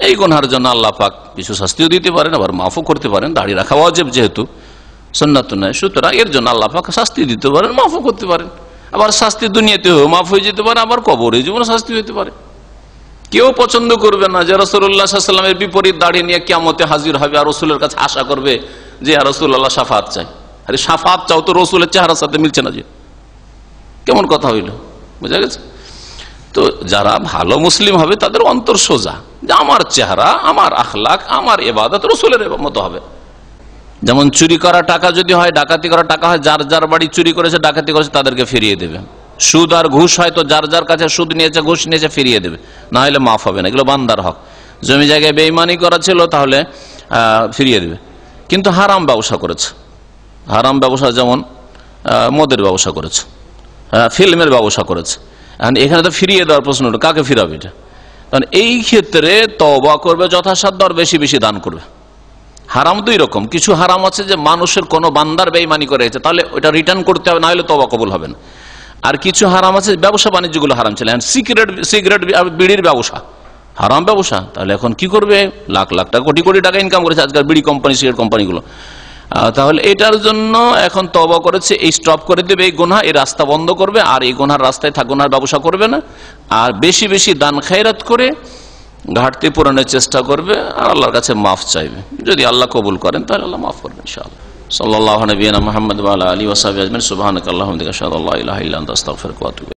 এই গুনহার জন্য আল্লাহ পাক কিছু শাস্তিও দিতে পারেন, আবার মাফও করতে পারেন। দাড়ি রাখা ওয়াজিব যেহেতু, সুন্নাত নয়, সুতরাং এর জন্য আল্লাহ পাক শাস্তি দিতে পারেন, মাফও করতে পারেন। আবার শাস্তি দুনিয়াতেও মাফ হয়ে যেতে পারে, আবার কবরে জীবনে শাস্তি হতে পারে। কেউ পছন্দ করবে না যে রাসূলুল্লাহ সাল্লাল্লাহু আলাইহি ওয়াসাল্লামের বিপরীত দাড়ি নিয়ে কিয়ামতে হাজির হবে আর রাসূলের কাছে আশা করবে যে ইয়া রাসূলুল্লাহ শাফাআত চাই। আরে শাফাআত চাও তো রাসূলের চেহারার সাথে মিলছে না, যে কেমন কথা হইল। বুঝা গেছে? তো যারা ভালো মুসলিম হবে তাদের অন্তর সোজা, যে আমার চেহারা, আমার আখলাক, আমার ইবাদত রাসূলের মতো হবে। যেমন চুরি করা টাকা যদি হয়, ডাকাতি করা টাকা হয়, যার যার বাড়ি চুরি করেছে, ডাকাতি করেছে তাদেরকে ফিরিয়ে দেবে। সুদ আর ঘুষ হয় তো যার যার কাছে সুদ নিয়েছে, ঘুষ নিয়েছে ফিরিয়ে দেবে, না হলে মাফ হবে না, এগুলো বান্দার হক। জমি জায়গায় বেঈমানি করা ছিল তাহলে ফিরিয়ে দেবে। কিন্তু হারাম ব্যবসা করেছে, হারাম ব্যবসা যেমন মদের ব্যবসা করেছে, ফিল্মের ব্যবসা করেছে, এখানে তো ফিরিয়ে দেওয়ার প্রশ্ন হলো কাকে ফিরাবে এটা? কারণ এই ক্ষেত্রে তওবা করবে যথাসাধ্য আর বেশি বেশি দান করবে। হারাম দুই রকম, কিছু হারাম আছে যে মানুষের কোনো বান্দার বেঈমানি করে গেছে, তাহলে ওইটা রিটার্ন করতে হবে, না হলে তওবা কবুল হবে না। আর কিছু হারাম আছে, ব্যবসা বাণিজ্যগুলো হারাম ছিল, সিগারেট বিড়ির ব্যবসা হারাম ব্যবসা, তাহলে এখন কি করবে? লাখ লাখ টাকা, কোটি কোটি টাকা ইনকাম করেছে আজকাল বিড়ি কোম্পানি, সিগারেট কোম্পানিগুলো। তাহলে এটার জন্য এখন তওবা করেছে, এই স্টপ করে দেবে, এই গুনাহ, এই রাস্তা বন্ধ করবে, আর এই গুনার রাস্তায় গুনার ব্যবসা করবে না, আর বেশি বেশি দান খায়রাত করে ঘাটতি পূরণের চেষ্টা করবে, আর আল্লাহর কাছে মাফ চাইবে। যদি আল্লাহ কবুল করেন তাহলে আল্লাহ মাফ করবেন ইনশাআল্লাহ। সাল্লাল্লাহু নবিয়িনা মুহাম্মদ ওয়া আলা আলিহি ওয়া সাহবিহি আজমাইন। সুবহানাকাল্লাহুম্মা ওয়া বিহামদিকা আশহাদু আল্লা ইলাহা ইল্লা আনতা আস্তাগফিরুকা ওয়া আতুবু